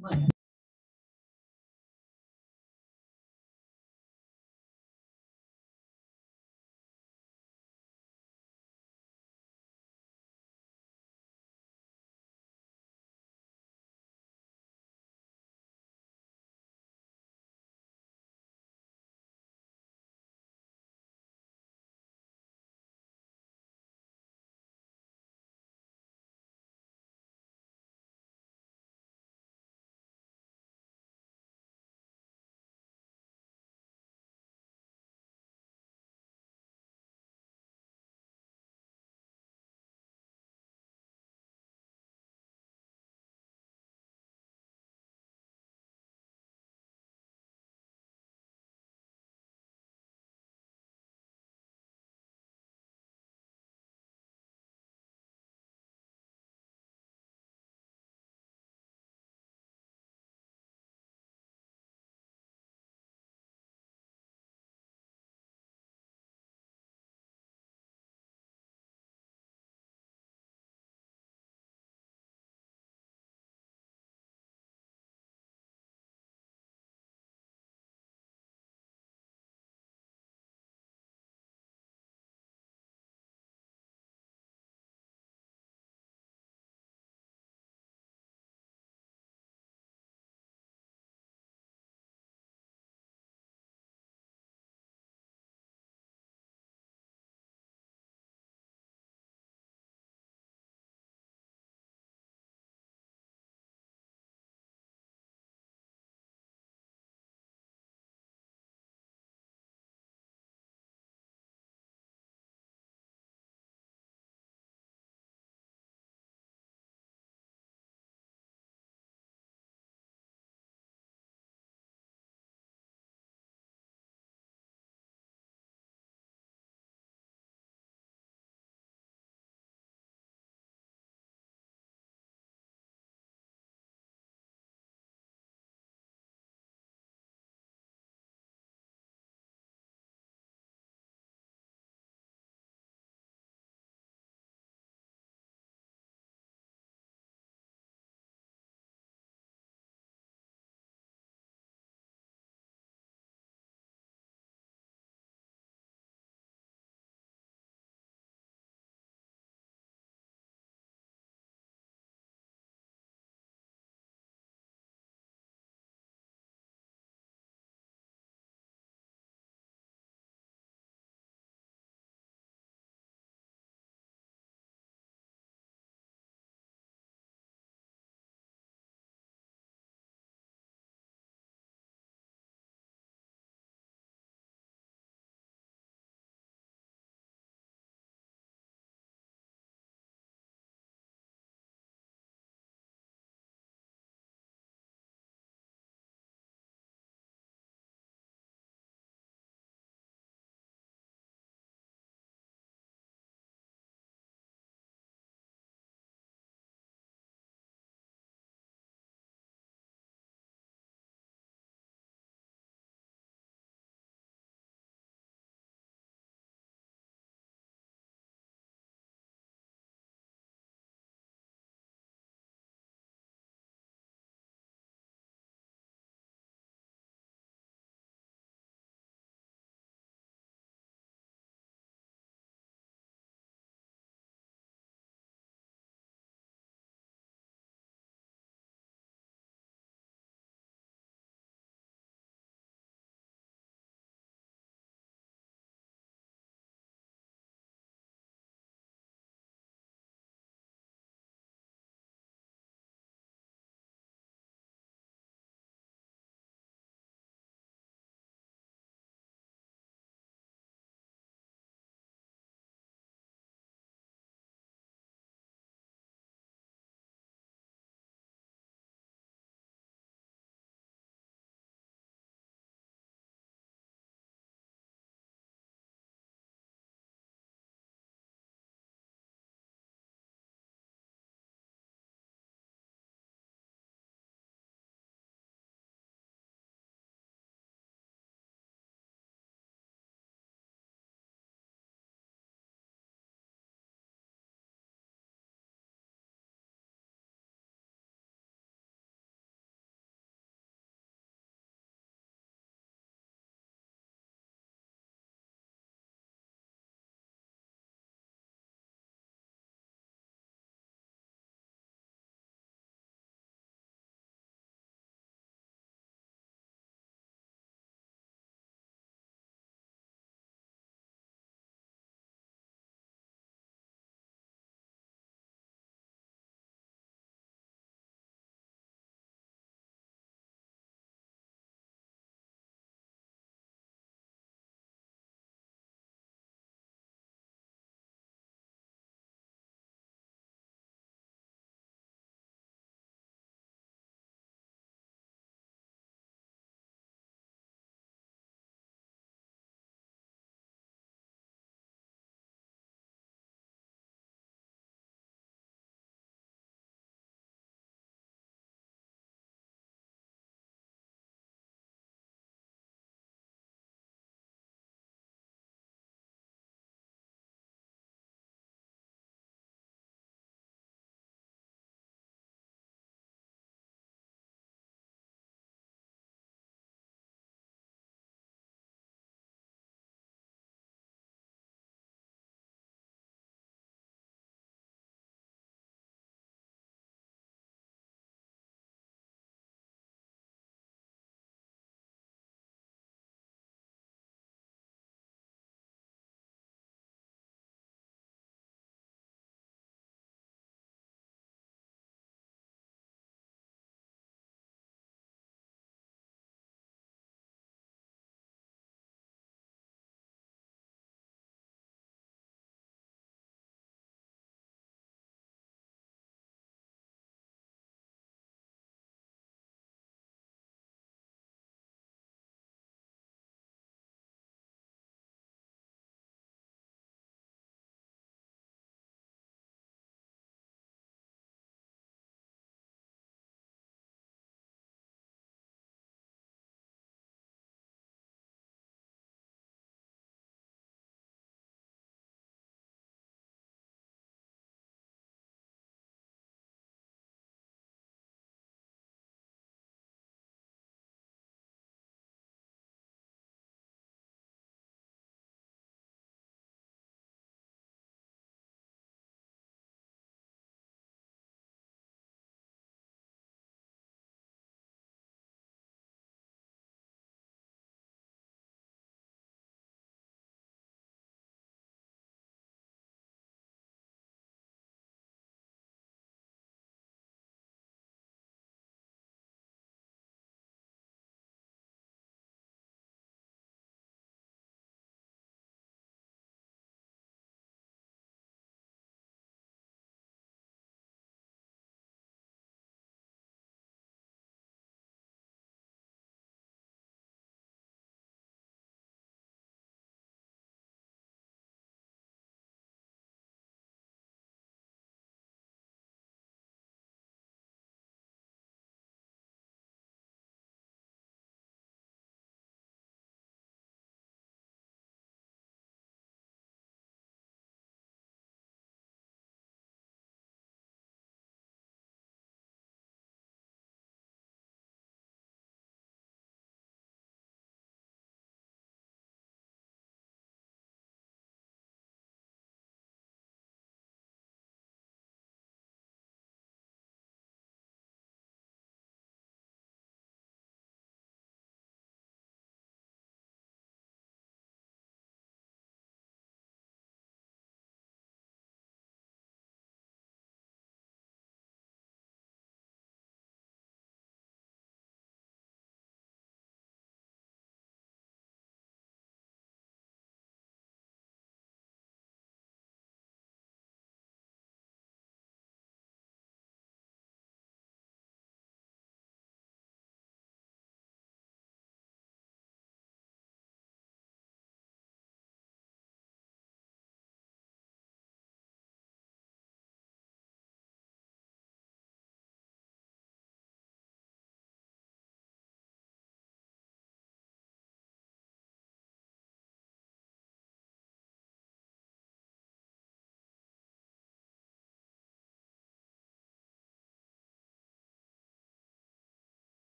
Bueno.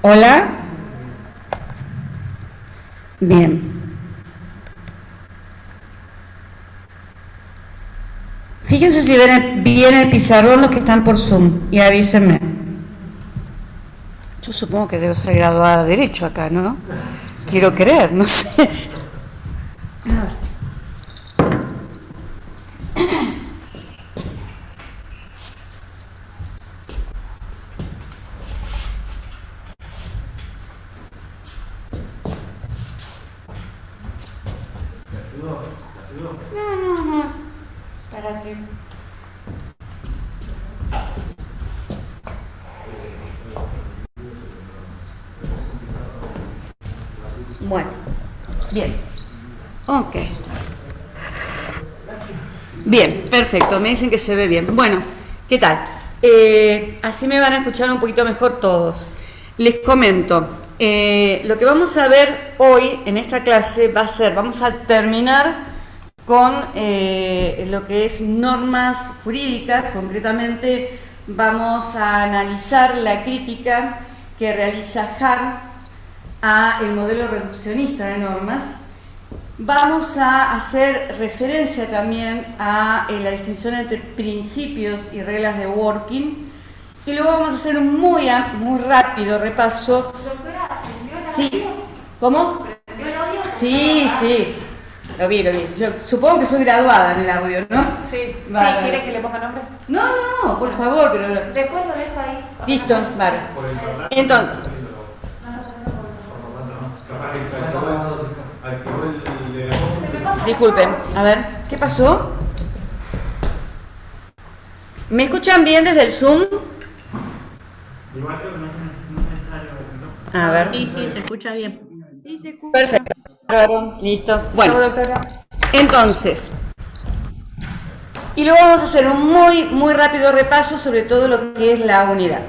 Hola. Bien. Fíjense si ven bien el pizarrón los que están por Zoom y avísenme. Yo supongo que debo ser graduada de Derecho acá, ¿no? Quiero creer, no sé. A ver. No. Espérate. Bueno. Bien. Ok. Bien, perfecto. Me dicen que se ve bien. Bueno, ¿qué tal? Así me van a escuchar un poquito mejor todos. Les comento. Lo que vamos a ver hoy en esta clase va a ser, vamos a terminar con lo que es normas jurídicas. Concretamente vamos a analizar la crítica que realiza Hart a el modelo reduccionista de normas. Vamos a hacer referencia también a la distinción entre principios y reglas de working. Y luego vamos a hacer un muy rápido repaso. Doctora, ¿prendió el audio? Sí. ¿Cómo? ¿Prendió el audio? Sí. Lo vi. Yo supongo que soy graduada en el audio, ¿no? Sí. Vale. Sí, ¿quiere que le ponga nombre? No, por favor. Pero... Después lo dejo ahí. Listo, vale. Entonces, disculpen, a ver, ¿qué pasó? ¿Me escuchan bien desde el Zoom? Igual creo que no es necesario. A ver. Sí, se escucha bien. Perfecto. Bárbaro, listo. Bueno, Chau, doctora. entonces, y luego vamos a hacer un muy rápido repaso sobre todo lo que es la unidad.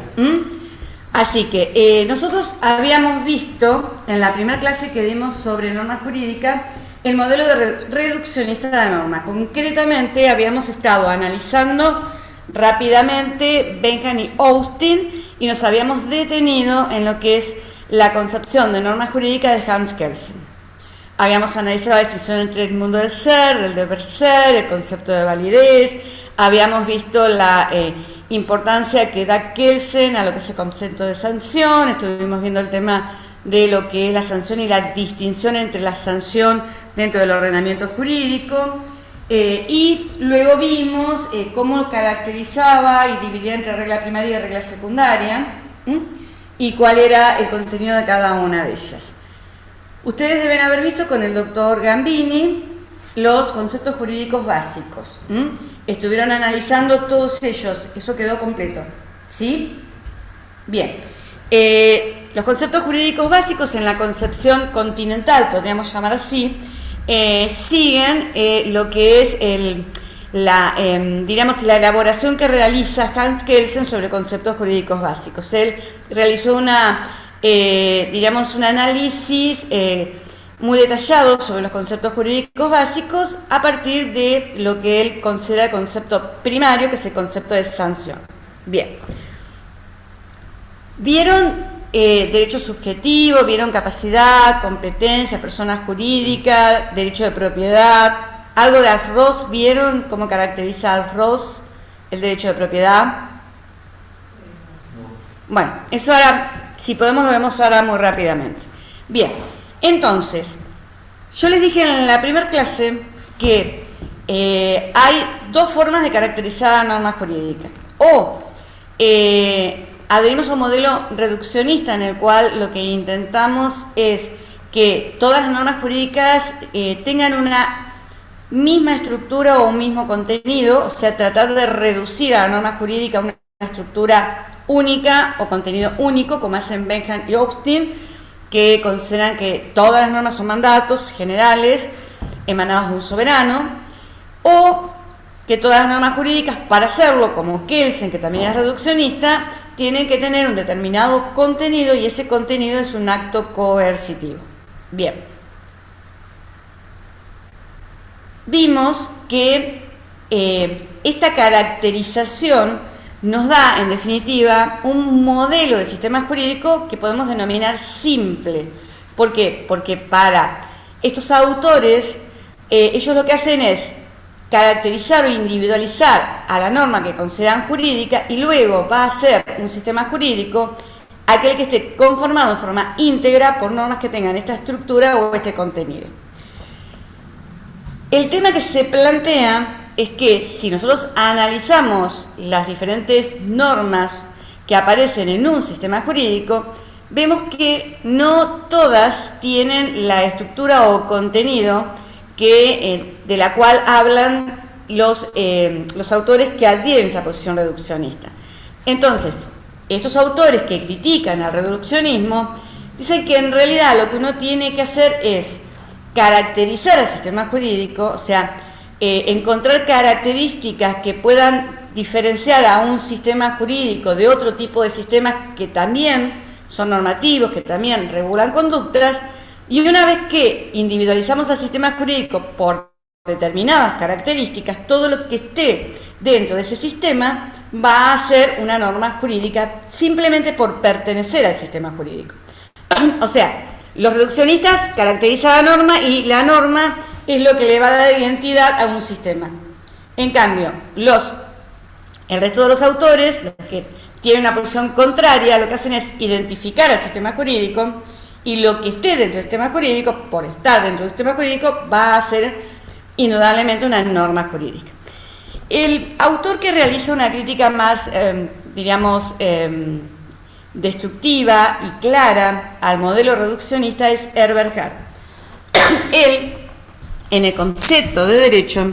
Así que nosotros habíamos visto en la primera clase que dimos sobre norma jurídica el modelo de reduccionista de la norma. Concretamente habíamos estado analizando rápidamente Bentham y Austin y nos habíamos detenido en lo que es la concepción de norma jurídica de Hans Kelsen. Habíamos analizado la distinción entre el mundo del ser, del deber ser, el concepto de validez. Habíamos visto la importancia que da Kelsen a lo que es el concepto de sanción. Estuvimos viendo el tema de lo que es la sanción y la distinción entre la sanción dentro del ordenamiento jurídico. Y luego vimos cómo caracterizaba y dividía entre regla primaria y regla secundaria. Y cuál era el contenido de cada una de ellas. Ustedes deben haber visto con el doctor Gambini los conceptos jurídicos básicos. Estuvieron analizando todos ellos, eso quedó completo. ¿Sí? Bien. Los conceptos jurídicos básicos en la concepción continental, podríamos llamar así, siguen lo que es la elaboración que realiza Hans Kelsen sobre conceptos jurídicos básicos. Él realizó un análisis muy detallado sobre los conceptos jurídicos básicos a partir de lo que él considera el concepto primario, que es el concepto de sanción. Bien. ¿Vieron derecho subjetivo? ¿Vieron capacidad, competencia, persona jurídica, derecho de propiedad? ¿Algo de Al-Ross? ¿Vieron cómo caracteriza Al-Ross el derecho de propiedad? Bueno, eso ahora, si podemos, lo vemos ahora muy rápidamente. Bien, entonces, yo les dije en la primera clase que hay dos formas de caracterizar la norma jurídica. O adherimos a un modelo reduccionista en el cual lo que intentamos es que todas las normas jurídicas tengan una misma estructura o un mismo contenido, o sea, tratar de reducir a la norma jurídica a una estructura única o contenido único, como hacen Bentham y Austin, que consideran que todas las normas son mandatos generales emanados de un soberano, o que todas las normas jurídicas, para hacerlo, como Kelsen, que también es reduccionista, tienen que tener un determinado contenido y ese contenido es un acto coercitivo. Bien. Vimos que esta caracterización nos da, en definitiva, un modelo de sistema jurídico que podemos denominar simple. ¿Por qué? Porque para estos autores, ellos lo que hacen es caracterizar o individualizar a la norma que consideran jurídica y luego va a ser un sistema jurídico aquel que esté conformado en forma íntegra por normas que tengan esta estructura o este contenido. El tema que se plantea es que si nosotros analizamos las diferentes normas que aparecen en un sistema jurídico, vemos que no todas tienen la estructura o contenido de la cual hablan los autores que adhieren a esta posición reduccionista. Entonces, estos autores que critican al reduccionismo dicen que en realidad lo que uno tiene que hacer es caracterizar al sistema jurídico, o sea, encontrar características que puedan diferenciar a un sistema jurídico de otro tipo de sistemas que también son normativos, que también regulan conductas, y una vez que individualizamos al sistema jurídico por determinadas características, todo lo que esté dentro de ese sistema va a ser una norma jurídica simplemente por pertenecer al sistema jurídico. O sea, los reduccionistas caracterizan la norma y la norma es lo que le va a dar identidad a un sistema. En cambio, el resto de los autores, los que tienen una posición contraria, lo que hacen es identificar al sistema jurídico y lo que esté dentro del sistema jurídico, por estar dentro del sistema jurídico, va a ser indudablemente una norma jurídica. El autor que realiza una crítica más, destructiva y clara al modelo reduccionista es Herbert Hart. Él, en el concepto de derecho,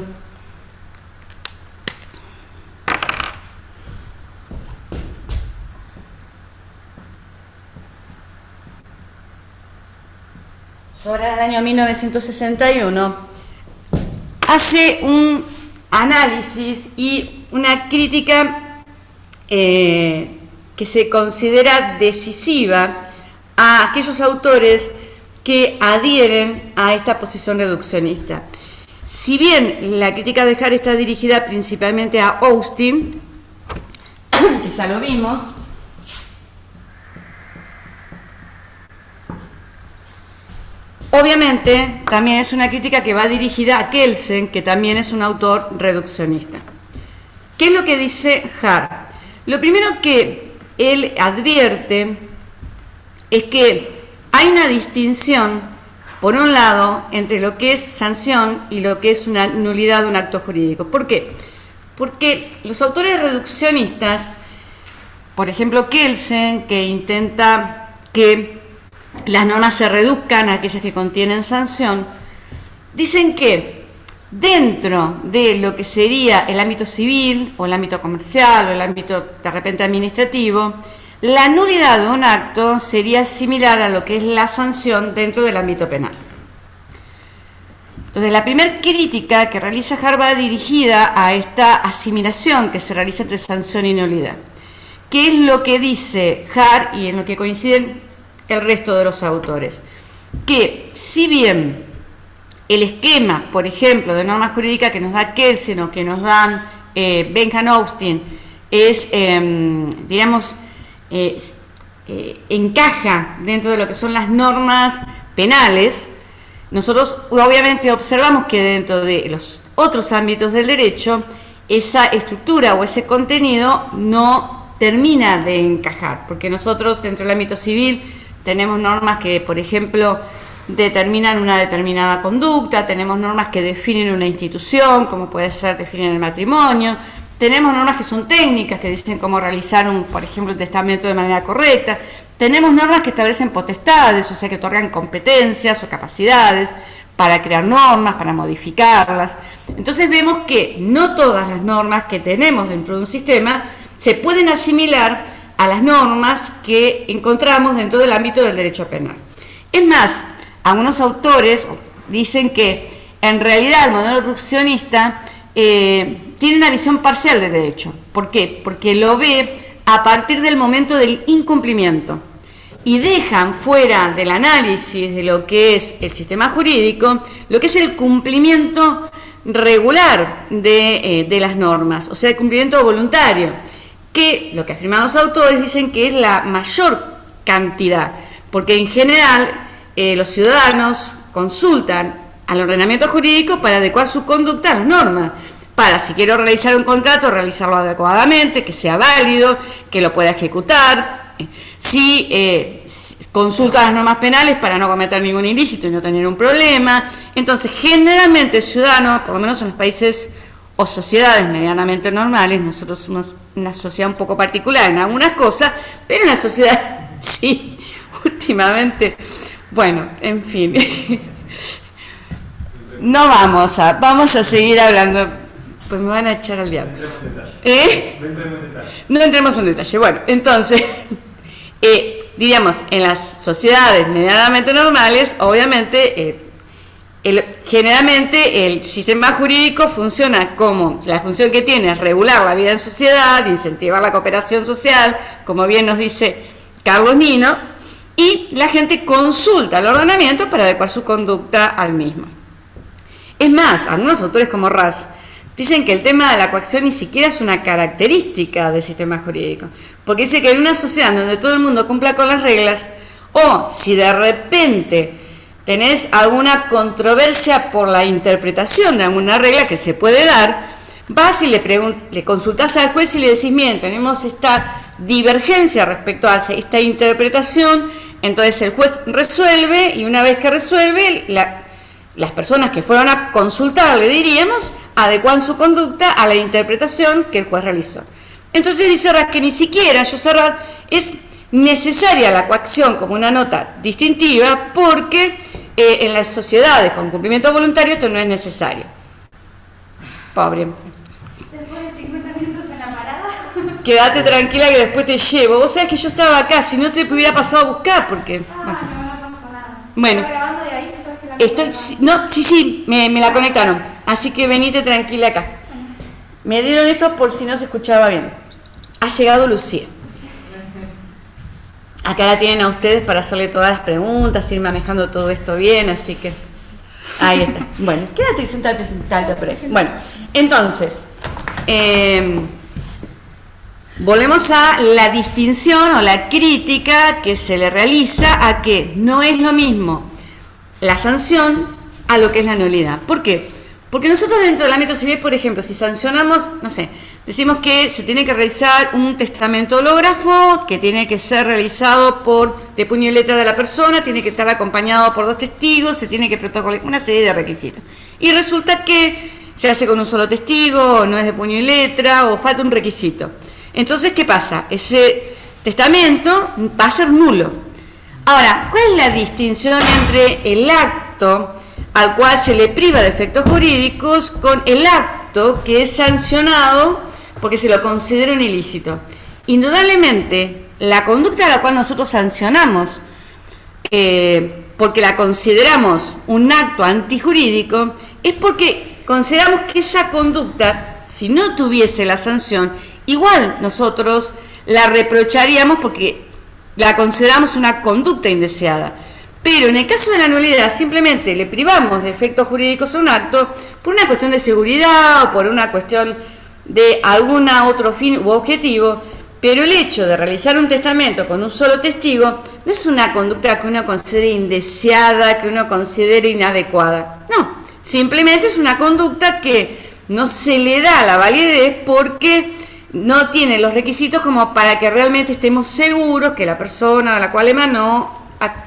sobre el año 1961, hace un análisis y una crítica que se considera decisiva a aquellos autores que adhieren a esta posición reduccionista. Si bien la crítica de Hart está dirigida principalmente a Austin, que ya lo vimos, obviamente también es una crítica que va dirigida a Kelsen, que también es un autor reduccionista. ¿Qué es lo que dice Hart? Lo primero que él advierte es que hay una distinción, por un lado, entre lo que es sanción y lo que es una nulidad de un acto jurídico. ¿Por qué? Porque los autores reduccionistas, por ejemplo Kelsen, que intenta que las normas se reduzcan a aquellas que contienen sanción, dicen que dentro de lo que sería el ámbito civil o el ámbito comercial o el ámbito de repente administrativo, la nulidad de un acto sería similar a lo que es la sanción dentro del ámbito penal. Entonces, la primera crítica que realiza Hart va dirigida a esta asimilación que se realiza entre sanción y nulidad. ¿Qué es lo que dice Hart y en lo que coinciden el resto de los autores? Que si bien el esquema, por ejemplo, de norma jurídica que nos da Kelsen o que nos dan Benjamin Austin es, encaja dentro de lo que son las normas penales, nosotros obviamente observamos que dentro de los otros ámbitos del derecho esa estructura o ese contenido no termina de encajar, porque nosotros dentro del ámbito civil tenemos normas que, por ejemplo, determinan una determinada conducta, tenemos normas que definen una institución, como puede ser definir el matrimonio, tenemos normas que son técnicas, que dicen cómo realizar, por ejemplo, un testamento de manera correcta, tenemos normas que establecen potestades, o sea, que otorgan competencias o capacidades para crear normas, para modificarlas. Entonces vemos que no todas las normas que tenemos dentro de un sistema se pueden asimilar a las normas que encontramos dentro del ámbito del derecho penal. Es más, algunos autores dicen que en realidad el modelo reduccionista tiene una visión parcial del derecho. ¿Por qué? Porque lo ve a partir del momento del incumplimiento y dejan fuera del análisis de lo que es el sistema jurídico lo que es el cumplimiento regular de las normas, o sea, el cumplimiento voluntario. que lo que afirman los autores dicen que es la mayor cantidad, porque en general los ciudadanos consultan al ordenamiento jurídico para adecuar su conducta a las normas, para si quiero realizar un contrato, realizarlo adecuadamente, que sea válido, que lo pueda ejecutar, si consulta las normas penales para no cometer ningún ilícito y no tener un problema. Entonces, generalmente el ciudadano, por lo menos en los países o sociedades medianamente normales, nosotros somos una sociedad un poco particular en algunas cosas, pero en la sociedad sí, últimamente, bueno, en fin, no vamos a seguir hablando, pues me van a echar al diablo. No entremos en detalle. Bueno, entonces, diríamos, en las sociedades medianamente normales, obviamente, generalmente el sistema jurídico funciona como, la función que tiene es regular la vida en sociedad, incentivar la cooperación social, como bien nos dice Carlos Nino, y la gente consulta el ordenamiento para adecuar su conducta al mismo. Es más, algunos autores como Raz dicen que el tema de la coacción ni siquiera es una característica del sistema jurídico, porque dice que en una sociedad donde todo el mundo cumpla con las reglas, o si de repente tenés alguna controversia por la interpretación de alguna regla que se puede dar, vas y le consultás al juez y le decís, bien, tenemos esta divergencia respecto a esta interpretación, entonces el juez resuelve, y una vez que resuelve, las personas que fueron a consultarle, diríamos, adecuan su conducta a la interpretación que el juez realizó. Entonces dice Raz que ni siquiera, es necesaria la coacción como una nota distintiva, porque en las sociedades con cumplimiento voluntario esto no es necesario. Pobre. Después de 50 minutos en la parada. Quédate tranquila que después te llevo. Vos sabés que yo estaba acá, si no te hubiera pasado a buscar, porque... No pasa nada. Bueno. ¿Estás grabando de ahí? Sí, me la conectaron. Así que venite tranquila acá. Me dieron esto por si no se escuchaba bien. Ha llegado Lucía. Acá la tienen a ustedes para hacerle todas las preguntas, ir manejando todo esto bien, así que ahí está. Bueno, quédate y sentate por ahí. Bueno, entonces, volvemos a la distinción o la crítica que se le realiza a que no es lo mismo la sanción a lo que es la nulidad. ¿Por qué? Porque nosotros dentro del ámbito civil, por ejemplo, si sancionamos, no sé, decimos que se tiene que realizar un testamento hológrafo, que tiene que ser realizado de puño y letra de la persona, tiene que estar acompañado por 2 testigos, se tiene que protocolar una serie de requisitos. Y resulta que se hace con un solo testigo, no es de puño y letra, o falta un requisito. Entonces, ¿qué pasa? Ese testamento va a ser nulo. Ahora, ¿cuál es la distinción entre el acto al cual se le priva de efectos jurídicos con el acto que es sancionado porque se lo considera un ilícito? Indudablemente, la conducta a la cual nosotros sancionamos, porque la consideramos un acto antijurídico, es porque consideramos que esa conducta, si no tuviese la sanción, igual nosotros la reprocharíamos porque la consideramos una conducta indeseada. Pero en el caso de la nulidad, simplemente le privamos de efectos jurídicos a un acto por una cuestión de seguridad o por una cuestión de algún otro fin u objetivo, pero el hecho de realizar un testamento con un solo testigo no es una conducta que uno considere indeseada, que uno considere inadecuada. No, simplemente es una conducta que no se le da la validez porque no tiene los requisitos como para que realmente estemos seguros que la persona a la cual emanó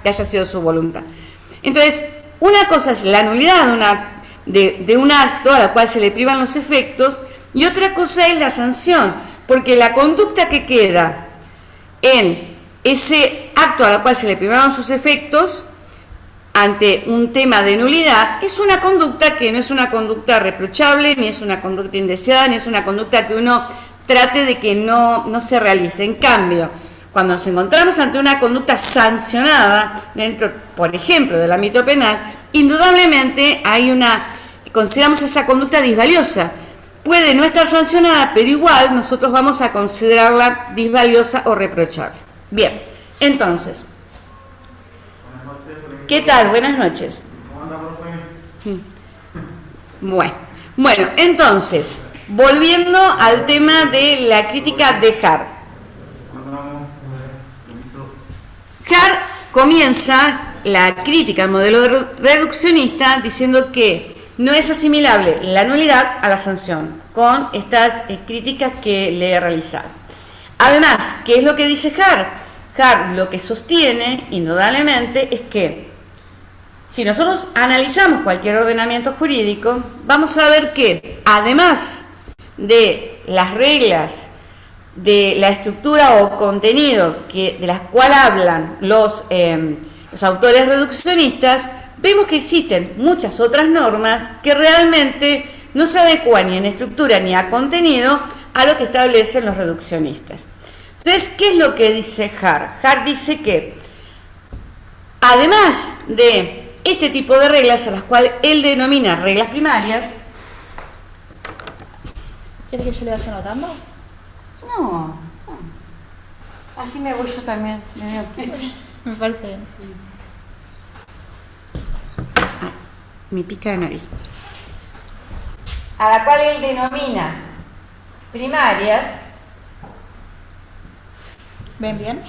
haya sido su voluntad. Entonces, una cosa es la nulidad de un acto a la cual se le privan los efectos, y otra cosa es la sanción, porque la conducta que queda en ese acto a la cual se le privaron sus efectos ante un tema de nulidad es una conducta que no es una conducta reprochable, ni es una conducta indeseada, ni es una conducta que uno trate de que no se realice. En cambio, cuando nos encontramos ante una conducta sancionada, dentro, por ejemplo, del ámbito penal, indudablemente consideramos esa conducta disvaliosa. Puede no estar sancionada, pero igual nosotros vamos a considerarla disvaliosa o reprochable. Bien, entonces, ¿qué tal? Buenas noches. ¿Cómo anda, profe? Bueno, entonces, volviendo al tema de la crítica de Hart. Hart comienza la crítica al modelo reduccionista diciendo que no es asimilable la nulidad a la sanción, con estas críticas que le he realizado. Además, ¿qué es lo que dice Hart? Hart lo que sostiene, indudablemente, es que si nosotros analizamos cualquier ordenamiento jurídico, vamos a ver que, además de las reglas de la estructura o contenido de las cuales hablan los autores reduccionistas, vemos que existen muchas otras normas que realmente no se adecuan ni en estructura ni a contenido a lo que establecen los reduccionistas. Entonces, ¿qué es lo que dice Hart? Hart dice que, además de este tipo de reglas, a las cuales él denomina reglas primarias... ¿Quieres que yo le vaya anotando? No. Así me voy yo también. Me parece bien. Me pica la nariz. A la cual él denomina primarias. ¿Ven bien?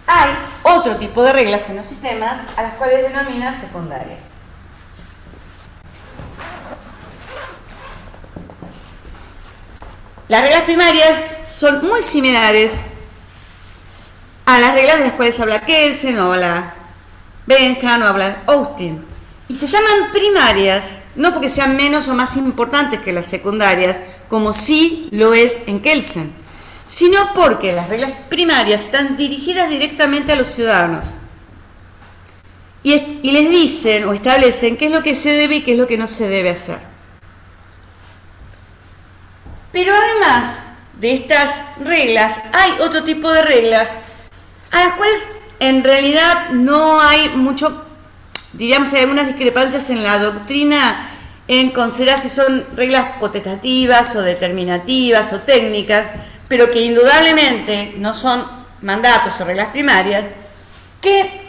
Hay otro tipo de reglas en los sistemas a las cuales denomina secundarias. Las reglas primarias son muy similares a las reglas de las cuales habla Kelsen o habla Benham o habla Austin. Y se llaman primarias, no porque sean menos o más importantes que las secundarias, como sí lo es en Kelsen, sino porque las reglas primarias están dirigidas directamente a los ciudadanos y les dicen o establecen qué es lo que se debe y qué es lo que no se debe hacer. Pero además de estas reglas, hay otro tipo de reglas a las cuales en realidad no hay mucho, diríamos, hay algunas discrepancias en la doctrina en considerar si son reglas potestativas o determinativas o técnicas, pero que indudablemente no son mandatos o reglas primarias,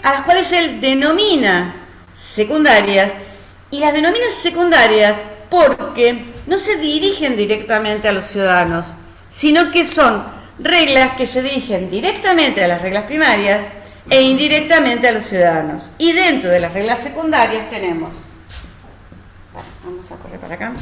a las cuales él denomina secundarias, y las denomina secundarias porque no se dirigen directamente a los ciudadanos, sino que son reglas que se dirigen directamente a las reglas primarias e indirectamente a los ciudadanos. Y dentro de las reglas secundarias tenemos, vamos a correr para acá,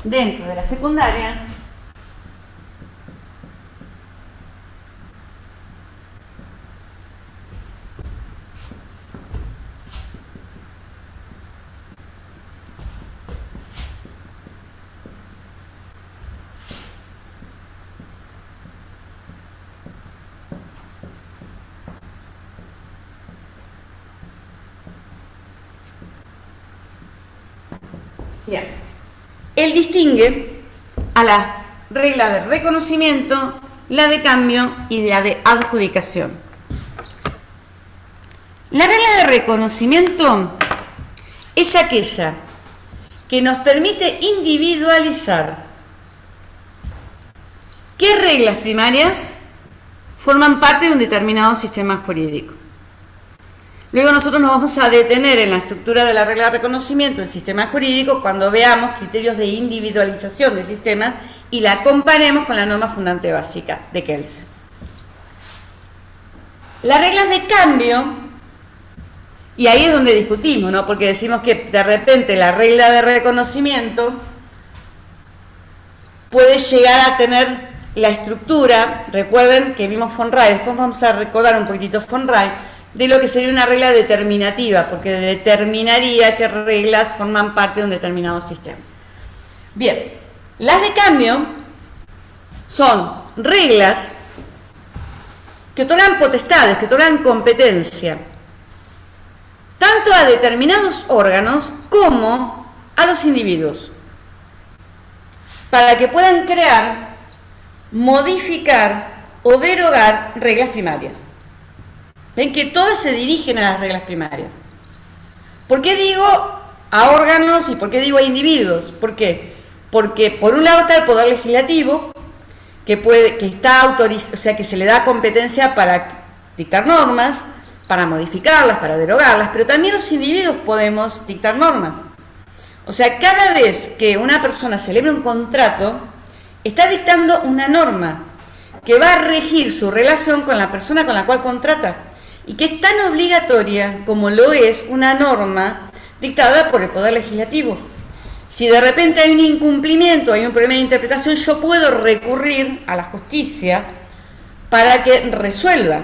dentro de la secundaria bien, él distingue a la regla de reconocimiento, la de cambio y la de adjudicación. La regla de reconocimiento es aquella que nos permite individualizar qué reglas primarias forman parte de un determinado sistema jurídico. Luego nosotros nos vamos a detener en la estructura de la regla de reconocimiento del sistema jurídico cuando veamos criterios de individualización del sistema y la comparemos con la norma fundante básica de Kelsen. Las reglas de cambio, y ahí es donde discutimos, ¿no? Porque decimos que de repente la regla de reconocimiento puede llegar a tener la estructura, recuerden que vimos von Rey, después vamos a recordar un poquitito von Rey, de lo que sería una regla determinativa, porque determinaría qué reglas forman parte de un determinado sistema. Bien, las de cambio son reglas que otorgan potestades, que otorgan competencia, tanto a determinados órganos como a los individuos, para que puedan crear, modificar o derogar reglas primarias. Ven que todas se dirigen a las reglas primarias. ¿Por qué digo a órganos y por qué digo a individuos? ¿Por qué? Porque por un lado está el Poder Legislativo, que está autorizado, o sea, que se le da competencia para dictar normas, para modificarlas, para derogarlas, pero también los individuos podemos dictar normas. O sea, cada vez que una persona celebra un contrato, está dictando una norma que va a regir su relación con la persona con la cual contrata y que es tan obligatoria como lo es una norma dictada por el Poder Legislativo. Si de repente hay un incumplimiento, hay un problema de interpretación, yo puedo recurrir a la justicia para que resuelva.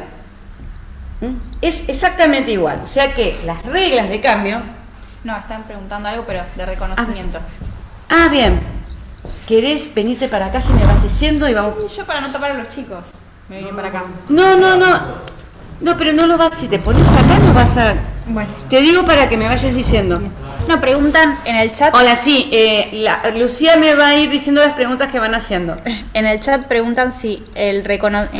Es exactamente igual. O sea que las reglas de cambio... No, están preguntando algo, pero de reconocimiento. Bien. ¿Querés venirte para acá si me vas diciendo y vamos...? Sí, yo para no tapar a los chicos me vine para acá. No, pero no lo vas... Si te pones acá no vas a... Bueno. Te digo para que me vayas diciendo. No, preguntan en el chat. Hola, sí. Lucía me va a ir diciendo las preguntas que van haciendo. En el chat preguntan si en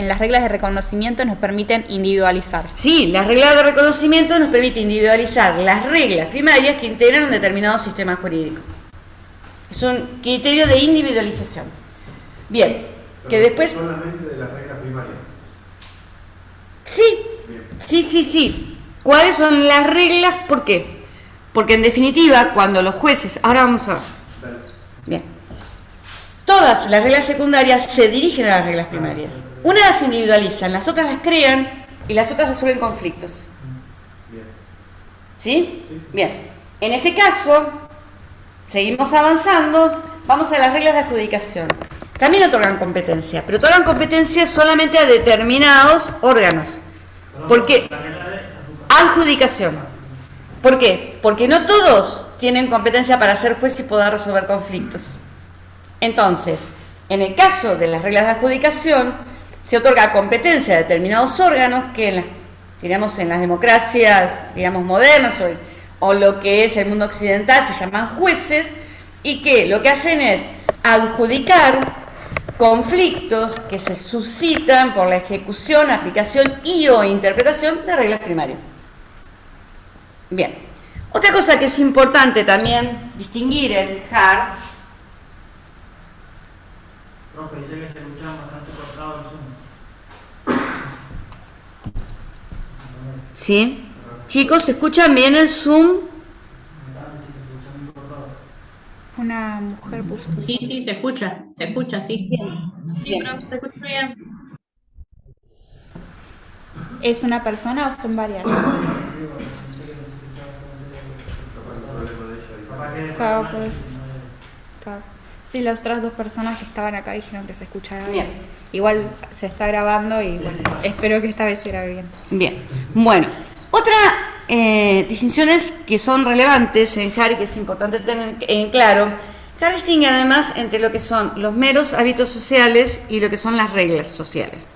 las reglas de reconocimiento nos permiten individualizar. Sí, las reglas de reconocimiento nos permiten individualizar las reglas primarias que integran un determinado sistema jurídico. Es un criterio de individualización. Bien, que después... Solamente de las reglas primarias. Sí. ¿Cuáles son las reglas? ¿Por qué? Porque en definitiva, cuando los jueces... Ahora vamos a ver. Bien. Todas las reglas secundarias se dirigen a las reglas primarias. Unas las individualizan, las otras las crean y las otras resuelven conflictos. ¿Sí? Bien. En este caso, seguimos avanzando, vamos a las reglas de adjudicación. También otorgan competencia, pero otorgan competencia solamente a determinados órganos. ¿Por qué? Adjudicación. ¿Por qué? Porque no todos tienen competencia para ser juez y poder resolver conflictos. Entonces, en el caso de las reglas de adjudicación, se otorga competencia a determinados órganos que en las democracias, modernas o lo que es el mundo occidental se llaman jueces, y que lo que hacen es adjudicar conflictos que se suscitan por la ejecución, aplicación y o interpretación de reglas primarias. Bien, otra cosa que es importante también distinguir en JAR. Profe, dice que se escuchan bastante cortado el Zoom. ¿Sí? Chicos, ¿se escuchan bien el Zoom? Una mujer puso. Sí, se escucha, sí. Bien. Pero se escucha bien. ¿Es una persona o son varias? Claro, pues. Claro. Sí, las otras dos personas que estaban acá dijeron que se escuchaba bien. Igual se está grabando y bueno, espero que esta vez se grabe bien. Bien. Bueno, otra distinciones que son relevantes en JAR y que es importante tener en claro. JAR distingue además entre lo que son los meros hábitos sociales y lo que son las reglas sociales.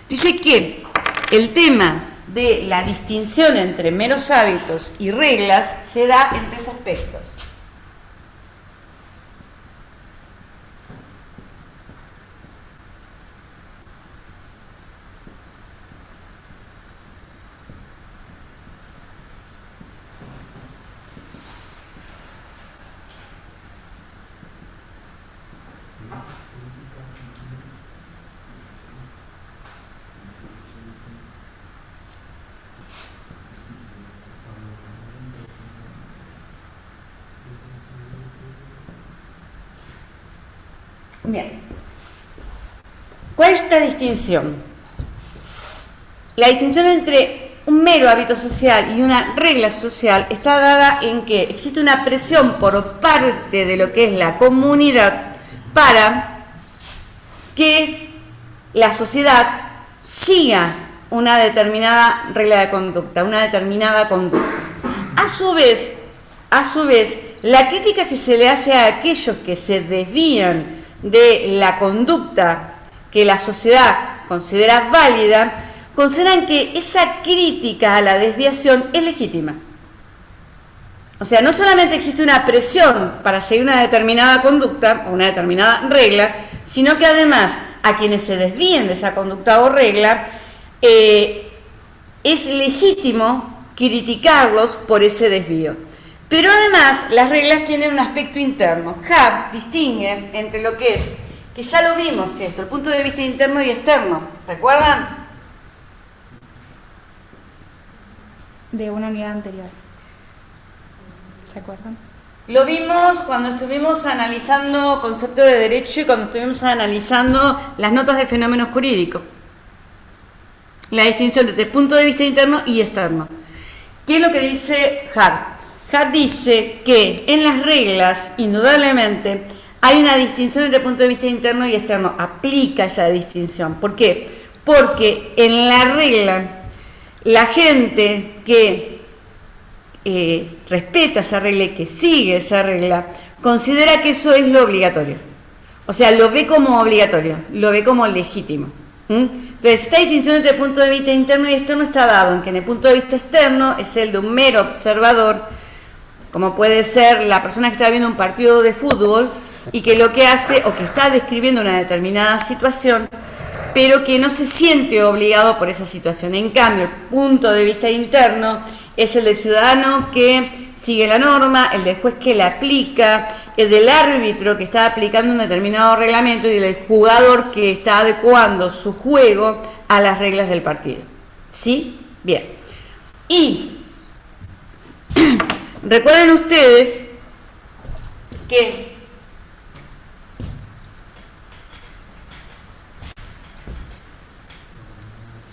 Dice que el tema de la distinción entre meros hábitos y reglas se da en tres aspectos. Bien. ¿Cuál es esta distinción? La distinción entre un mero hábito social y una regla social está dada en que existe una presión por parte de lo que es la comunidad para que la sociedad siga una determinada regla de conducta, una determinada conducta. A su vez, la crítica que se le hace a aquellos que se desvían de la conducta que la sociedad considera válida, consideran que esa crítica a la desviación es legítima. O sea, no solamente existe una presión para seguir una determinada conducta o una determinada regla, sino que además a quienes se desvíen de esa conducta o regla es legítimo criticarlos por ese desvío. Pero además, las reglas tienen un aspecto interno. Hart distingue entre lo que es, que ya lo vimos esto, el punto de vista interno y externo. ¿Recuerdan? De una unidad anterior. ¿Se acuerdan? Lo vimos cuando estuvimos analizando concepto de derecho y cuando estuvimos analizando las notas de fenómenos jurídicos. La distinción entre punto de vista interno y externo. ¿Qué es lo que dice Hart? Hart dice que en las reglas, indudablemente, hay una distinción entre punto de vista interno y externo. Aplica esa distinción. ¿Por qué? Porque en la regla, la gente que respeta esa regla y que sigue esa regla, considera que eso es lo obligatorio. O sea, lo ve como obligatorio, lo ve como legítimo. Entonces, esta distinción entre punto de vista interno y externo está dado en que en el punto de vista externo es el de un mero observador, como puede ser la persona que está viendo un partido de fútbol y que lo que hace, o que está describiendo una determinada situación, pero que no se siente obligado por esa situación. En cambio, el punto de vista interno es el del ciudadano que sigue la norma, el del juez que la aplica, el del árbitro que está aplicando un determinado reglamento y el del jugador que está adecuando su juego a las reglas del partido. ¿Sí? Bien. Y recuerden ustedes que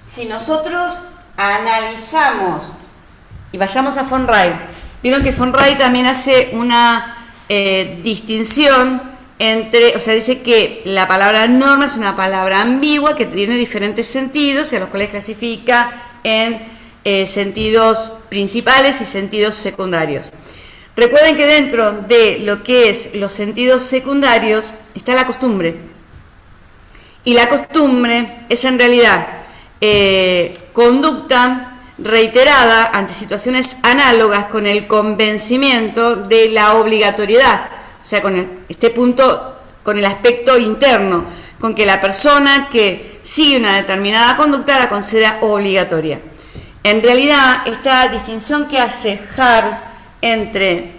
si nosotros analizamos y vayamos a von Wright, vieron que von Wright también hace una distinción entre, o sea, dice que la palabra norma es una palabra ambigua que tiene diferentes sentidos y a los cuales clasifica en sentidos principales y sentidos secundarios. Recuerden que dentro de lo que es los sentidos secundarios está la costumbre. Y la costumbre es en realidad conducta reiterada ante situaciones análogas con el convencimiento de la obligatoriedad. O sea, con este punto, con el aspecto interno, con que la persona que sigue una determinada conducta la considera obligatoria. En realidad, esta distinción que hace Hart entre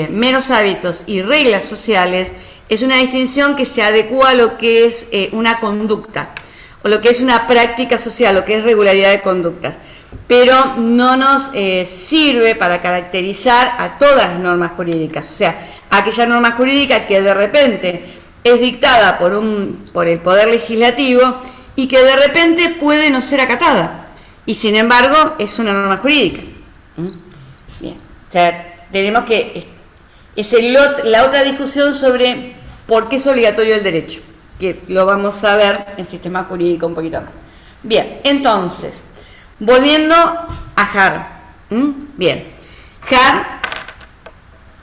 meros hábitos y reglas sociales es una distinción que se adecua a lo que es una conducta, o lo que es una práctica social, lo que es regularidad de conductas, pero no nos sirve para caracterizar a todas las normas jurídicas. O sea, aquella norma jurídica que de repente es dictada por el Poder Legislativo y que de repente puede no ser acatada, y sin embargo es una norma jurídica. Bien, o sea, tenemos que... Es la otra discusión sobre por qué es obligatorio el derecho, que lo vamos a ver en sistema jurídico un poquito más. Bien, entonces, volviendo a Hart. Bien, Hart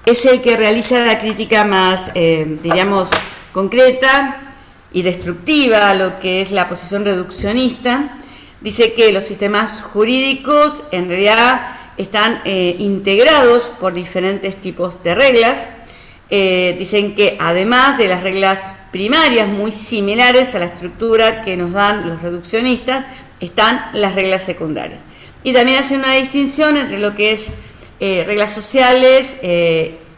es el que realiza la crítica más, diríamos, concreta y destructiva a lo que es la posición reduccionista. Dice que los sistemas jurídicos en realidad están integrados por diferentes tipos de reglas. Dicen que además de las reglas primarias muy similares a la estructura que nos dan los reduccionistas, están las reglas secundarias. Y también hacen una distinción entre lo que es reglas sociales,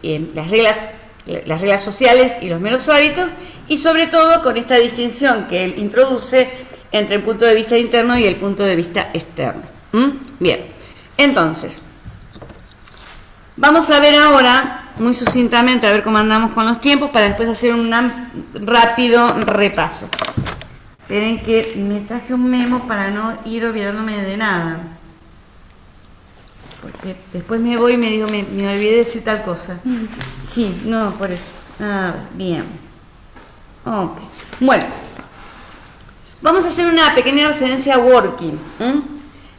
las reglas sociales y los meros hábitos, y sobre todo con esta distinción que él introduce entre el punto de vista interno y el punto de vista externo. Bien, entonces, vamos a ver ahora, muy sucintamente, a ver cómo andamos con los tiempos, para después hacer un rápido repaso. Esperen que me traje un memo para no ir olvidándome de nada. Porque después me voy y me digo, me olvidé de decir tal cosa. Sí, no, por eso. Ah, bien. Ok. Bueno, vamos a hacer una pequeña referencia a working.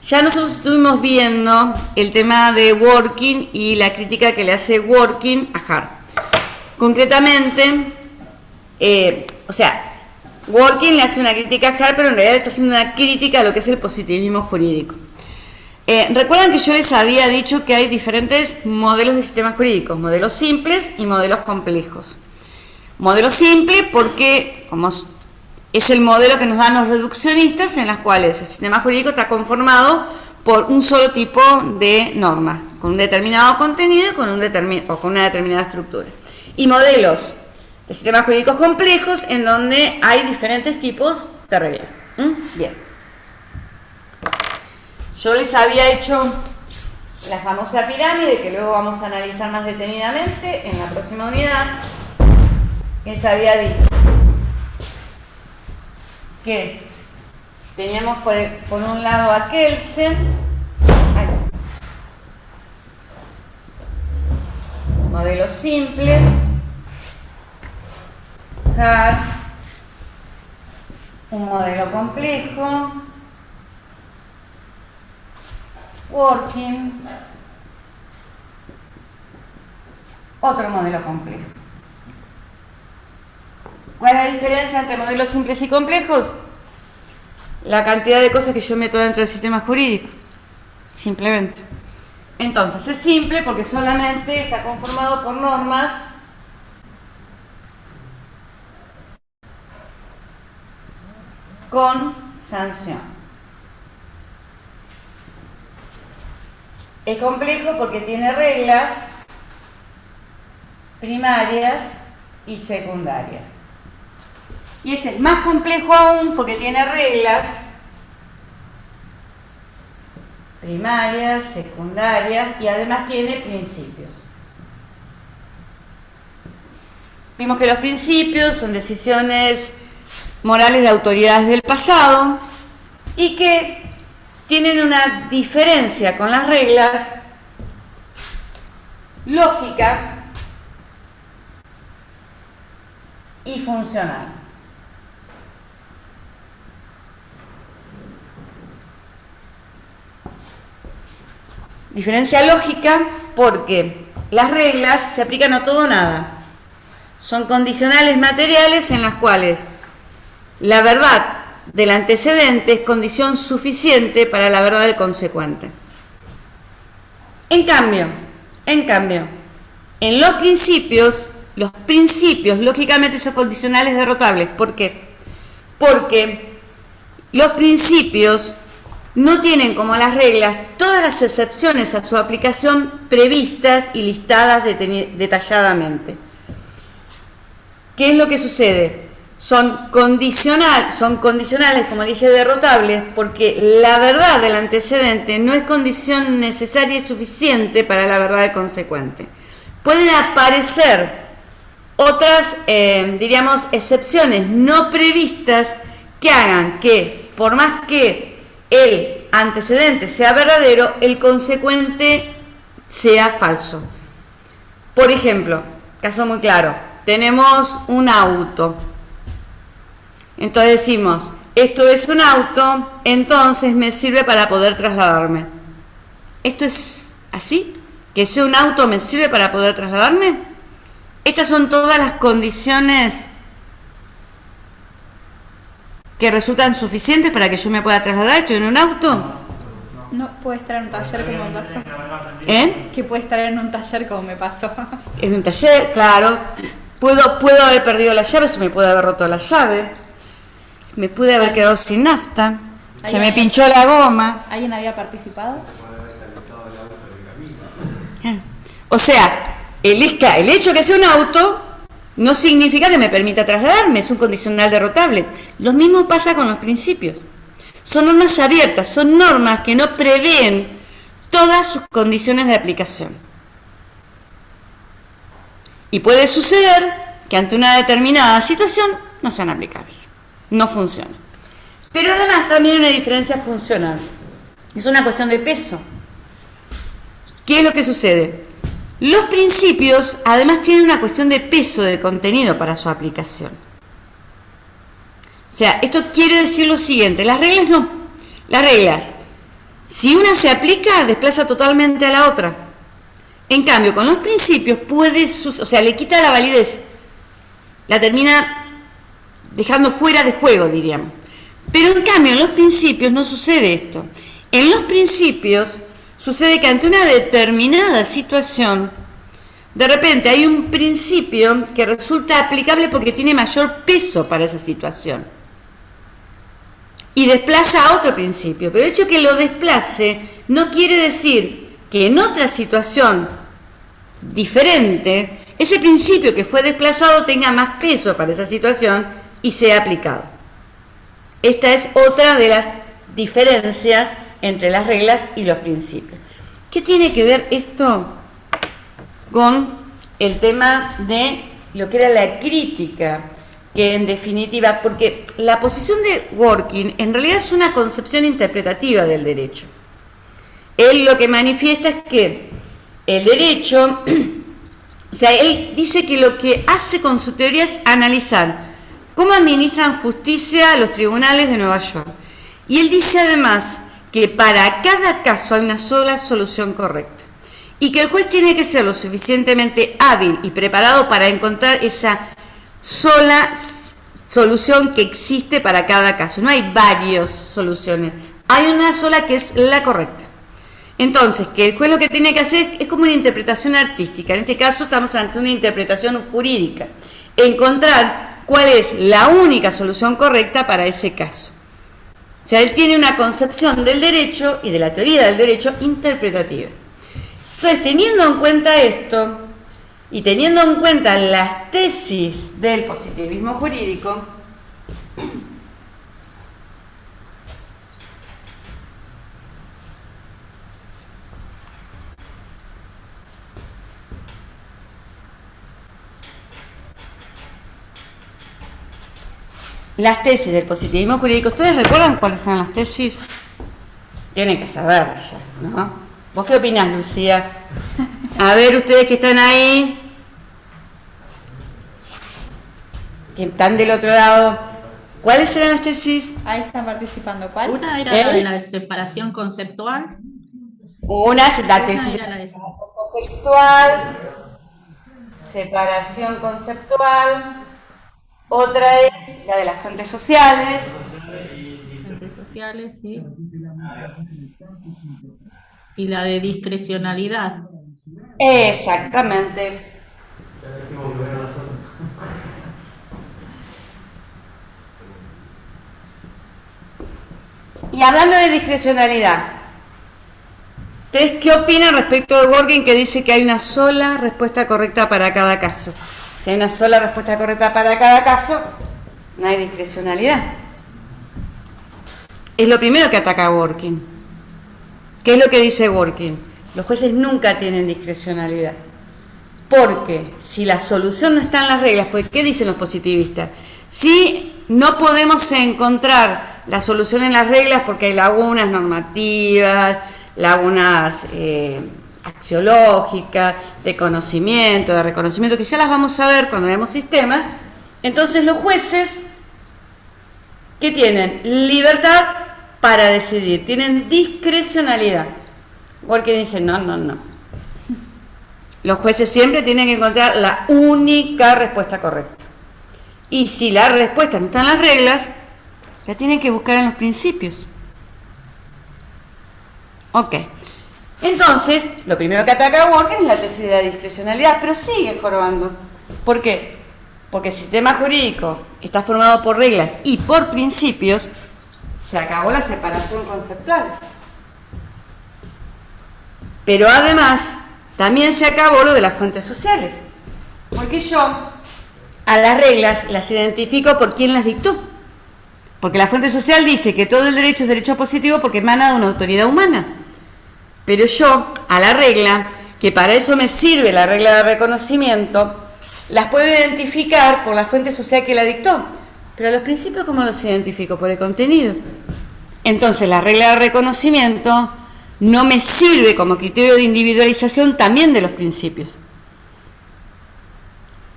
Ya nosotros estuvimos viendo el tema de working y la crítica que le hace working a Hart. Concretamente, o sea, working le hace una crítica a Hart, pero en realidad está haciendo una crítica a lo que es el positivismo jurídico. Recuerdan que yo les había dicho que hay diferentes modelos de sistemas jurídicos, modelos simples y modelos complejos. Modelo simple porque, como es el modelo que nos dan los reduccionistas, en las cuales el sistema jurídico está conformado por un solo tipo de normas, con un determinado contenido y con una determinada estructura. Y modelos de sistemas jurídicos complejos en donde hay diferentes tipos de reglas. Bien. Yo les había hecho la famosa pirámide, que luego vamos a analizar más detenidamente en la próxima unidad. Les había dicho que teníamos por un lado a Kelsen, modelo simple, Hart, un modelo complejo, Working, otro modelo complejo. ¿Cuál es la diferencia entre modelos simples y complejos? La cantidad de cosas que yo meto dentro del sistema jurídico, simplemente. Entonces, es simple porque solamente está conformado por normas con sanción. Es complejo porque tiene reglas primarias y secundarias. Y este es más complejo aún porque tiene reglas primarias, secundarias y además tiene principios. Vimos que los principios son decisiones morales de autoridades del pasado y que tienen una diferencia con las reglas lógica y funcional. Diferencia lógica porque las reglas se aplican a todo o nada. Son condicionales materiales en las cuales la verdad del antecedente es condición suficiente para la verdad del consecuente. En cambio, en los principios lógicamente son condicionales derrotables. ¿Por qué? Porque los principios no tienen como las reglas todas las excepciones a su aplicación previstas y listadas detalladamente. ¿Qué es lo que sucede? Son condicionales, como dije, derrotables, porque la verdad del antecedente no es condición necesaria y suficiente para la verdad del consecuente. Pueden aparecer otras, diríamos, excepciones no previstas que hagan que, por más que el antecedente sea verdadero, el consecuente sea falso. Por ejemplo, caso muy claro, tenemos un auto. Entonces decimos, esto es un auto, entonces me sirve para poder trasladarme. ¿Esto es así? ¿Que sea un auto me sirve para poder trasladarme? Estas son todas las condiciones que resultan suficientes para que yo me pueda trasladar. ¿Estoy en un auto? No puede estar en un taller como me pasó. Que puede estar en un taller como me pasó. En un taller, claro. Puedo haber perdido la llave, se me puede haber roto la llave. Me pude haber quedado sin nafta, se me pinchó la goma. ¿Alguien había participado? O sea, el hecho de que sea un auto no significa que me permita trasladarme, es un condicional derrotable. Lo mismo pasa con los principios. Son normas abiertas, son normas que no prevén todas sus condiciones de aplicación. Y puede suceder que ante una determinada situación no sean aplicables. No funciona. Pero además también hay una diferencia funcional. Es una cuestión de peso. ¿Qué es lo que sucede? Los principios además tienen una cuestión de peso de contenido para su aplicación. O sea, esto quiere decir lo siguiente, las reglas no. Las reglas, si una se aplica, desplaza totalmente a la otra. En cambio, con los principios le quita la validez. La termina dejando fuera de juego, diríamos. Pero en cambio, en los principios no sucede esto. En los principios sucede que ante una determinada situación, de repente hay un principio que resulta aplicable porque tiene mayor peso para esa situación. y desplaza a otro principio. Pero el hecho de que lo desplace no quiere decir que en otra situación diferente, ese principio que fue desplazado tenga más peso para esa situación y sea aplicado. Esta es otra de las diferencias entre las reglas y los principios. ¿Qué tiene que ver esto con el tema de lo que era la crítica? Que en definitiva, porque la posición de Dworkin en realidad es una concepción interpretativa del derecho. Él lo que manifiesta es que el derecho, o sea, él dice que lo que hace con su teoría es analizar cómo administran justicia los tribunales de Nueva York. Y él dice además que para cada caso hay una sola solución correcta y que el juez tiene que ser lo suficientemente hábil y preparado para encontrar esa sola solución que existe para cada caso. No hay varias soluciones, hay una sola que es la correcta. Entonces, que el juez lo que tiene que hacer es como una interpretación artística. En este caso estamos ante una interpretación jurídica. Encontrar cuál es la única solución correcta para ese caso. O sea, él tiene una concepción del derecho y de la teoría del derecho interpretativa. Entonces, teniendo en cuenta esto y teniendo en cuenta las tesis del positivismo jurídico, las tesis del positivismo jurídico, ¿ustedes recuerdan cuáles son las tesis? Tienen que saberlas ya, ¿no? ¿Vos qué opinás, Lucía? A ver, ustedes que están ahí, que están del otro lado, ¿cuáles eran las tesis? Ahí están participando. ¿Cuál? Una era la de la separación conceptual. Una es la tesis de era la de- conceptual, separación conceptual. Otra es la de las fuentes sociales. Fuentes sociales, sí. Y la de discrecionalidad. Exactamente. Y hablando de discrecionalidad, ¿ustedes qué opinan respecto de Dworkin, que dice que hay una sola respuesta correcta para cada caso? Si hay una sola respuesta correcta para cada caso, no hay discrecionalidad. Es lo primero que ataca a Dworkin. ¿Qué es lo que dice Dworkin? Los jueces nunca tienen discrecionalidad. Porque si la solución no está en las reglas, pues ¿qué dicen los positivistas? Si no podemos encontrar la solución en las reglas porque hay lagunas normativas, lagunas axiológicas, de conocimiento, de reconocimiento, que ya las vamos a ver cuando veamos sistemas, entonces los jueces, ¿qué tienen? Libertad para decidir, tienen discrecionalidad. Porque dicen, no. Los jueces siempre tienen que encontrar la única respuesta correcta. Y si la respuesta no está en las reglas, la tienen que buscar en los principios. Ok. Entonces, lo primero que ataca a Dworkin es la tesis de la discrecionalidad, pero sigue jorobando. ¿Por qué? Porque el sistema jurídico está formado por reglas y por principios. Se acabó la separación conceptual. Pero además, también se acabó lo de las fuentes sociales. Porque yo a las reglas las identifico por quién las dictó. Porque la fuente social dice que todo el derecho es derecho positivo porque emana de una autoridad humana. Pero yo a la regla, que para eso me sirve la regla de reconocimiento, las puedo identificar por la fuente social que la dictó. Pero los principios, ¿cómo los identifico? Por el contenido. Entonces, la regla de reconocimiento no me sirve como criterio de individualización también de los principios.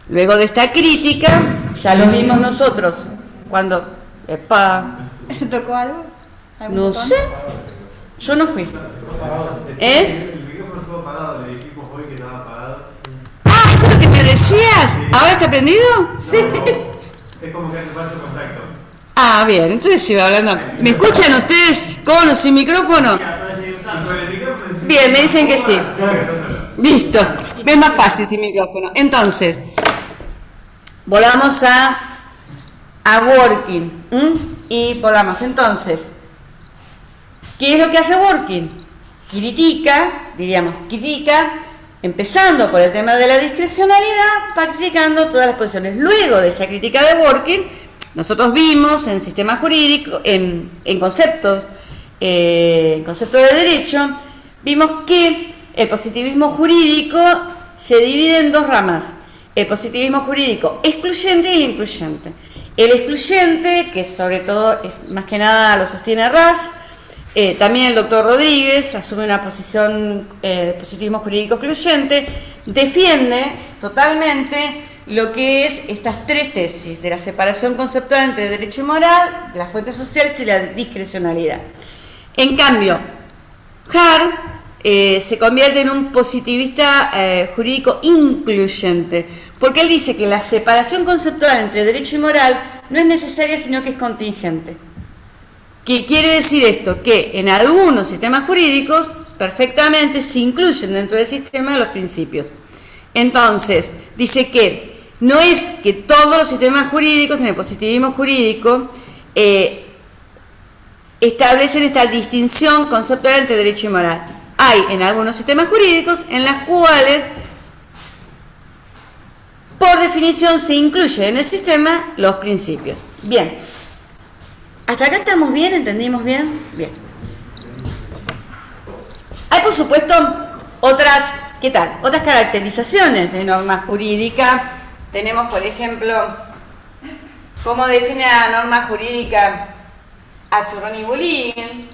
Luego de esta crítica, ya lo vimos nosotros, cuando... ¿Tocó algo? ¿Algún No botón? sé, yo no fui. El micrófono estuvo apagado, le dijimos hoy que estaba apagado. Ah, ¿eso es lo que me decías? ¿Ahora está prendido? Sí. Es como que hace falso contacto. Ah, bien, entonces sigo hablando. ¿Me escuchan ustedes con o sin micrófono? Bien, me dicen que sí. Listo, es más fácil sin micrófono. Entonces, volvamos a working. Y volvamos entonces. ¿Qué es lo que hace working? Critica, empezando por el tema de la discrecionalidad, practicando todas las posiciones. Luego de esa crítica de working, nosotros vimos en sistema jurídico, en conceptos de derecho, vimos que el positivismo jurídico se divide en dos ramas: el positivismo jurídico excluyente y el incluyente. El excluyente, que sobre todo, más que nada lo sostiene Ras, también el doctor Rodríguez asume una posición de positivismo jurídico excluyente, defiende totalmente lo que es estas tres tesis de la separación conceptual entre derecho y moral, de las fuentes sociales y la discrecionalidad. En cambio, Hart se convierte en un positivista jurídico incluyente, porque él dice que la separación conceptual entre derecho y moral no es necesaria, sino que es contingente. ¿Qué quiere decir esto? Que en algunos sistemas jurídicos perfectamente se incluyen dentro del sistema los principios. Entonces, dice que no es que todos los sistemas jurídicos en el positivismo jurídico establecen esta distinción conceptual entre derecho y moral. Hay en algunos sistemas jurídicos en las cuales, por definición, se incluye en el sistema los principios. Bien. ¿Hasta acá estamos bien? ¿Entendimos bien? Bien. Hay, por supuesto, otras caracterizaciones de norma jurídica. Tenemos, por ejemplo, cómo define la norma jurídica Achurrón y Bulín.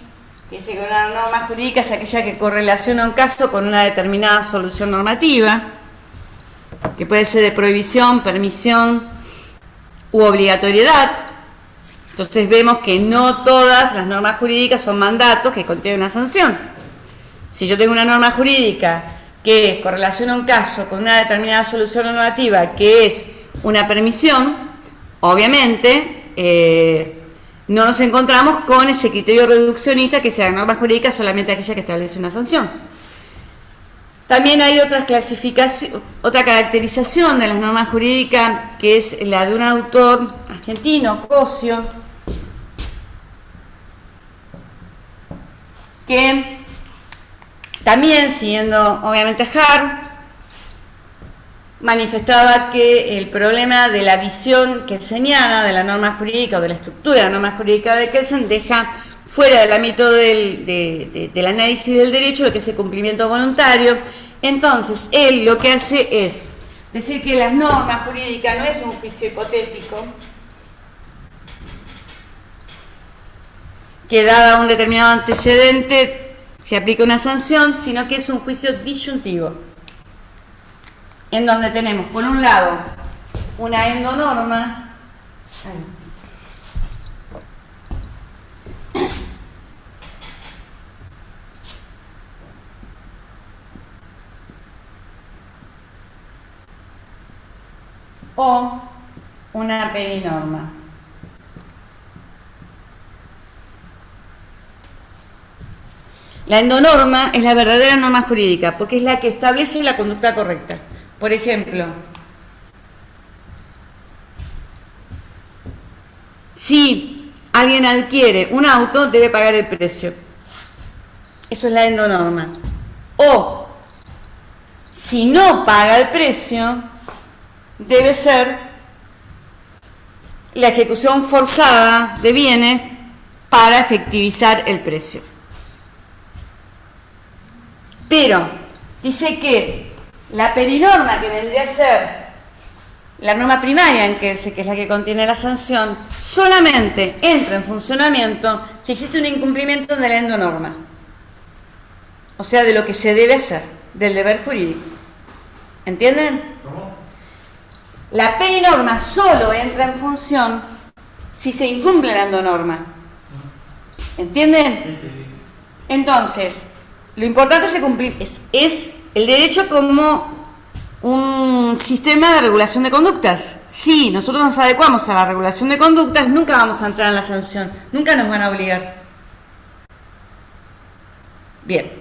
Dice que una norma jurídica es aquella que correlaciona un caso con una determinada solución normativa, que puede ser de prohibición, permisión u obligatoriedad. Entonces vemos que no todas las normas jurídicas son mandatos que contienen una sanción. Si yo tengo una norma jurídica que correlaciona un caso con una determinada solución normativa que es una permisión, obviamente no nos encontramos con ese criterio reduccionista que sea la norma jurídica solamente aquella que establece una sanción. También hay otra caracterización de las normas jurídicas, que es la de un autor argentino, Cosio, que también, siguiendo obviamente Hart, manifestaba que el problema de la visión kelseniana de la norma jurídica o de la estructura de la norma jurídica de Kelsen deja fuera del ámbito del análisis del derecho lo que es el cumplimiento voluntario. Entonces, él lo que hace es decir que las normas jurídicas no es un juicio hipotético, que dada un determinado antecedente se aplica una sanción, sino que es un juicio disyuntivo, en donde tenemos, por un lado, una endonorma, o una perinorma. La endonorma es la verdadera norma jurídica porque es la que establece la conducta correcta. Por ejemplo, si alguien adquiere un auto, debe pagar el precio. Eso es la endonorma. O, si no paga el precio, debe ser la ejecución forzada de bienes para efectivizar el precio. Pero dice que la perinorma, que vendría a ser la norma primaria en que es la que contiene la sanción, solamente entra en funcionamiento si existe un incumplimiento de la endonorma, o sea, de lo que se debe hacer, del deber jurídico. ¿Entienden? ¿Cómo? La perinorma solo entra en función si se incumple la endonorma. ¿Entienden? Sí, sí. Entonces, lo importante es cumplir, es el derecho como un sistema de regulación de conductas. Si nosotros nos adecuamos a la regulación de conductas, nunca vamos a entrar en la sanción, nunca nos van a obligar. Bien.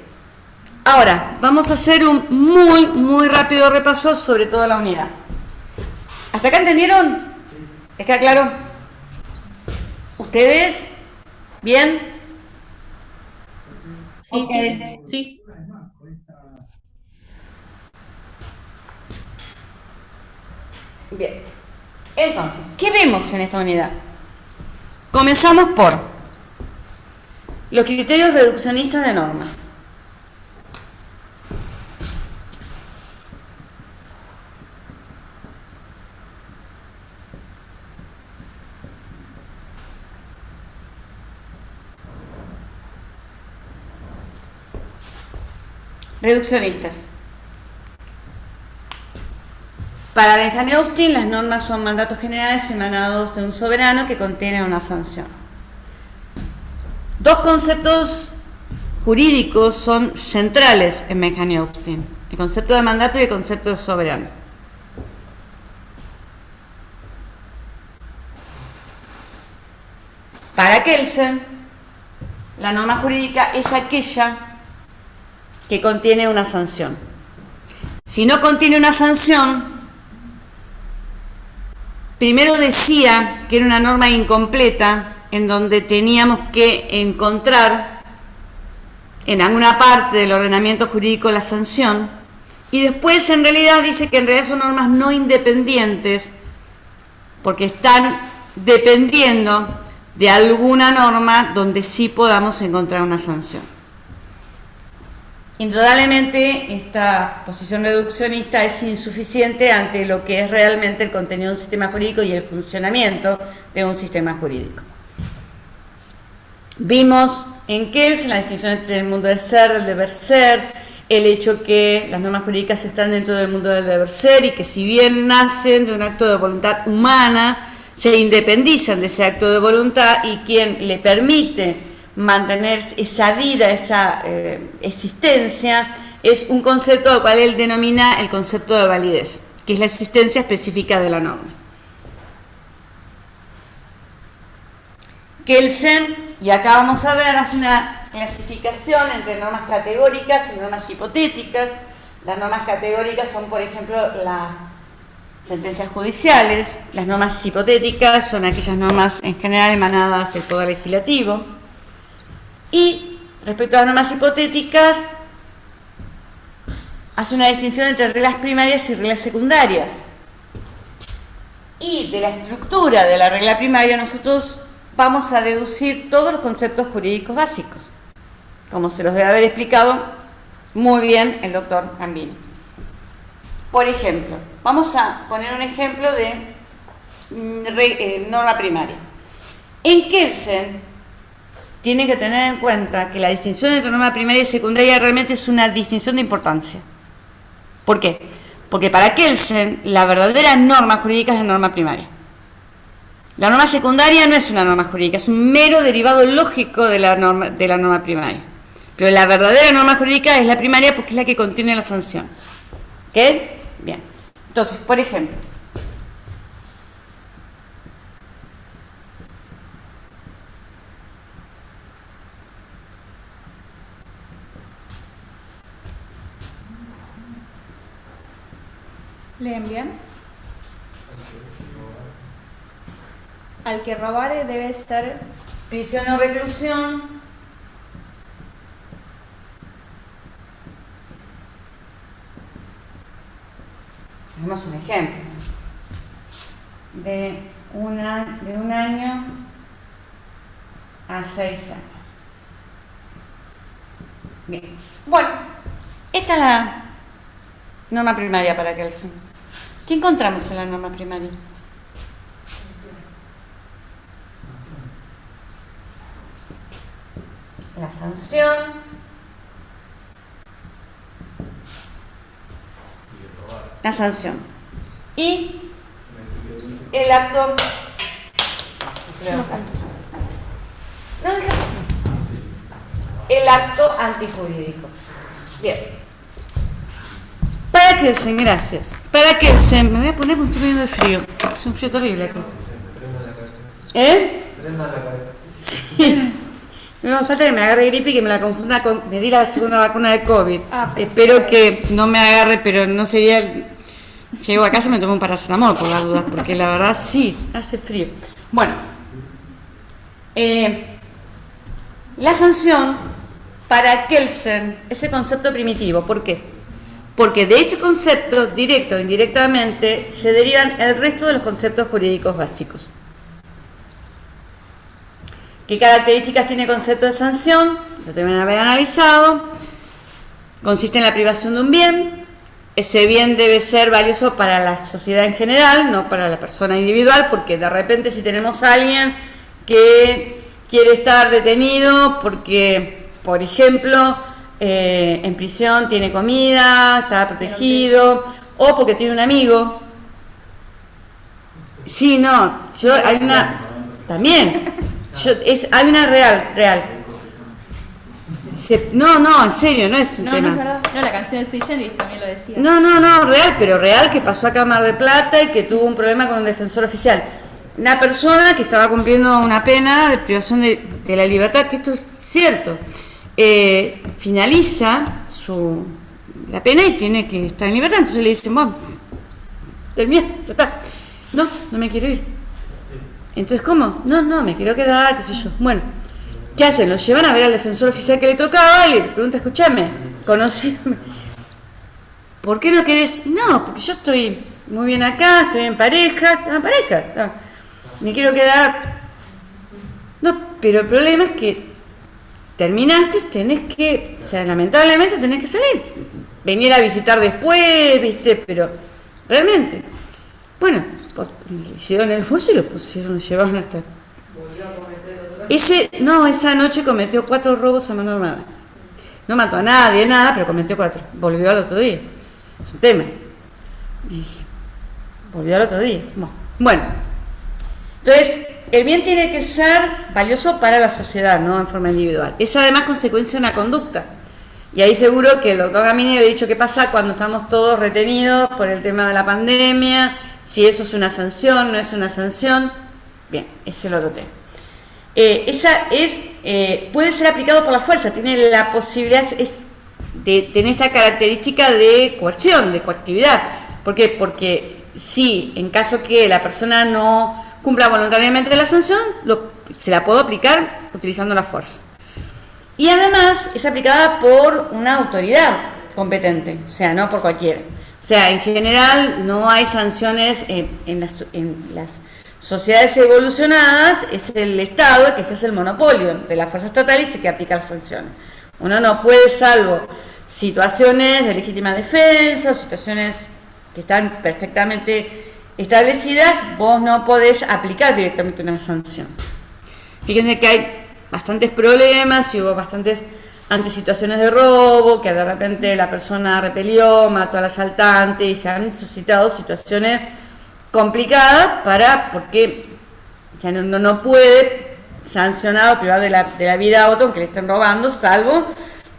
Ahora, vamos a hacer un muy rápido repaso sobre toda la unidad. ¿Hasta acá entendieron? ¿Les queda claro? ¿Ustedes? ¿Bien? Sí, Ok. sí. Bien. Entonces, ¿qué vemos en esta unidad? Comenzamos por los criterios reduccionistas de norma. Reduccionistas. Para Benjamin Austin, las normas son mandatos generales emanados de un soberano que contienen una sanción. Dos conceptos jurídicos son centrales en Benjamin Austin: el concepto de mandato y el concepto de soberano. Para Kelsen, la norma jurídica es aquella que contiene una sanción. Si no contiene una sanción, primero decía que era una norma incompleta en donde teníamos que encontrar en alguna parte del ordenamiento jurídico la sanción, y después en realidad dice que en realidad son normas no independientes porque están dependiendo de alguna norma donde sí podamos encontrar una sanción. Indudablemente esta posición reduccionista es insuficiente ante lo que es realmente el contenido de un sistema jurídico y el funcionamiento de un sistema jurídico. Vimos en Kelsen la distinción entre el mundo del ser, el deber ser, el hecho que las normas jurídicas están dentro del mundo del deber ser y que si bien nacen de un acto de voluntad humana, se independizan de ese acto de voluntad, y quien le permite mantener esa vida, esa existencia, es un concepto al cual él denomina el concepto de validez, que es la existencia específica de la norma. Kelsen, y acá vamos a ver, hace una clasificación entre normas categóricas y normas hipotéticas. Las normas categóricas son, por ejemplo, las sentencias judiciales. Las normas hipotéticas son aquellas normas en general emanadas del Poder Legislativo. Y respecto a las normas hipotéticas, hace una distinción entre reglas primarias y reglas secundarias. Y de la estructura de la regla primaria nosotros vamos a deducir todos los conceptos jurídicos básicos, como se los debe haber explicado muy bien el doctor Gambini. Por ejemplo, vamos a poner un ejemplo de norma primaria. En Kelsen tienen que tener en cuenta que la distinción entre norma primaria y secundaria realmente es una distinción de importancia. ¿Por qué? Porque para Kelsen la verdadera norma jurídica es la norma primaria. La norma secundaria no es una norma jurídica, es un mero derivado lógico de la norma primaria. Pero la verdadera norma jurídica es la primaria porque es la que contiene la sanción. ¿Ok? Bien. Entonces, por ejemplo, ¿Leen bien? Al que robare debe ser prisión o reclusión tenemos un ejemplo de un año a 6 años. Bien. Bueno, esta es la norma primaria para Kelsen. ¿Qué encontramos en la norma primaria? La sanción, y el acto el acto antijurídico. Bien. Para Kelsen, gracias. Para Kelsen, me voy a poner porque estoy viendo el frío. Es un frío terrible aquí. Sí. No me falta que me agarre gripe y que me la confunda con... Me di la segunda vacuna de COVID. Espero que no me agarre, pero no sería... Llego a casa y me tomo un paracetamol por las dudas, porque la verdad sí, hace frío. Bueno, La sanción para Kelsen, ese concepto primitivo, ¿por qué? Porque de este concepto, directo o indirectamente, se derivan el resto de los conceptos jurídicos básicos. ¿Qué características tiene el concepto de sanción? Lo deben haber analizado. Consiste en la privación de un bien. Ese bien debe ser valioso para la sociedad en general, no para la persona individual, porque de repente si tenemos a alguien que quiere estar detenido porque, por ejemplo, en prisión tiene comida, está protegido, o porque tiene un amigo. Sí, no, hay una... También, hay una real. No, en serio, no es un tema. No es verdad. No, la canción de Sui Generis también lo decía. No, real, que pasó acá en Mar del Plata y que tuvo un problema con un defensor oficial. Una persona que estaba cumpliendo una pena de privación de la libertad, que esto es cierto, finaliza la pena y tiene que estar en libertad. Entonces le dicen, bueno, termina, ya está. No me quiero ir. Entonces, ¿cómo? No, me quiero quedar, qué sé yo. Bueno, ¿qué hacen? Lo llevan a ver al defensor oficial que le tocaba y le pregunta, escúchame, conocíame. ¿Por qué no querés? No, porque yo estoy muy bien acá, estoy en pareja, me quiero quedar. No, pero el problema es que terminaste, lamentablemente tenés que salir. Venir a visitar después, ¿viste? Pero realmente, bueno, pues, le hicieron el bolso y lo llevaron hasta... Esa noche cometió 4 robos a mano armada. No mató a nadie, pero cometió 4. Volvió al otro día. Es un tema. Volvió al otro día. Bueno. Entonces, el bien tiene que ser valioso para la sociedad, no en forma individual. Es además consecuencia de una conducta. Y ahí seguro que el doctor Gamini había dicho qué pasa cuando estamos todos retenidos por el tema de la pandemia, si eso es una sanción, no es una sanción. Bien, ese es el otro tema. Puede ser aplicado por la fuerza, tiene la posibilidad de tener esta característica de coerción, de coactividad. ¿Por qué? Porque si en caso que la persona no cumpla voluntariamente la sanción, se la puedo aplicar utilizando la fuerza. Y además es aplicada por una autoridad competente, o sea, no por cualquiera. O sea, en general no hay sanciones en las sociedades evolucionadas, es el Estado el que ejerce el monopolio de la fuerza estatal y que aplica las sanciones. Uno no puede, salvo situaciones de legítima defensa o situaciones que están perfectamente establecidas, vos no podés aplicar directamente una sanción. Fíjense que hay bastantes problemas y hubo bastantes situaciones de robo, que de repente la persona repelió, mató al asaltante y se han suscitado situaciones complicadas porque ya no puede sancionar o privar de la vida a otro aunque le estén robando, salvo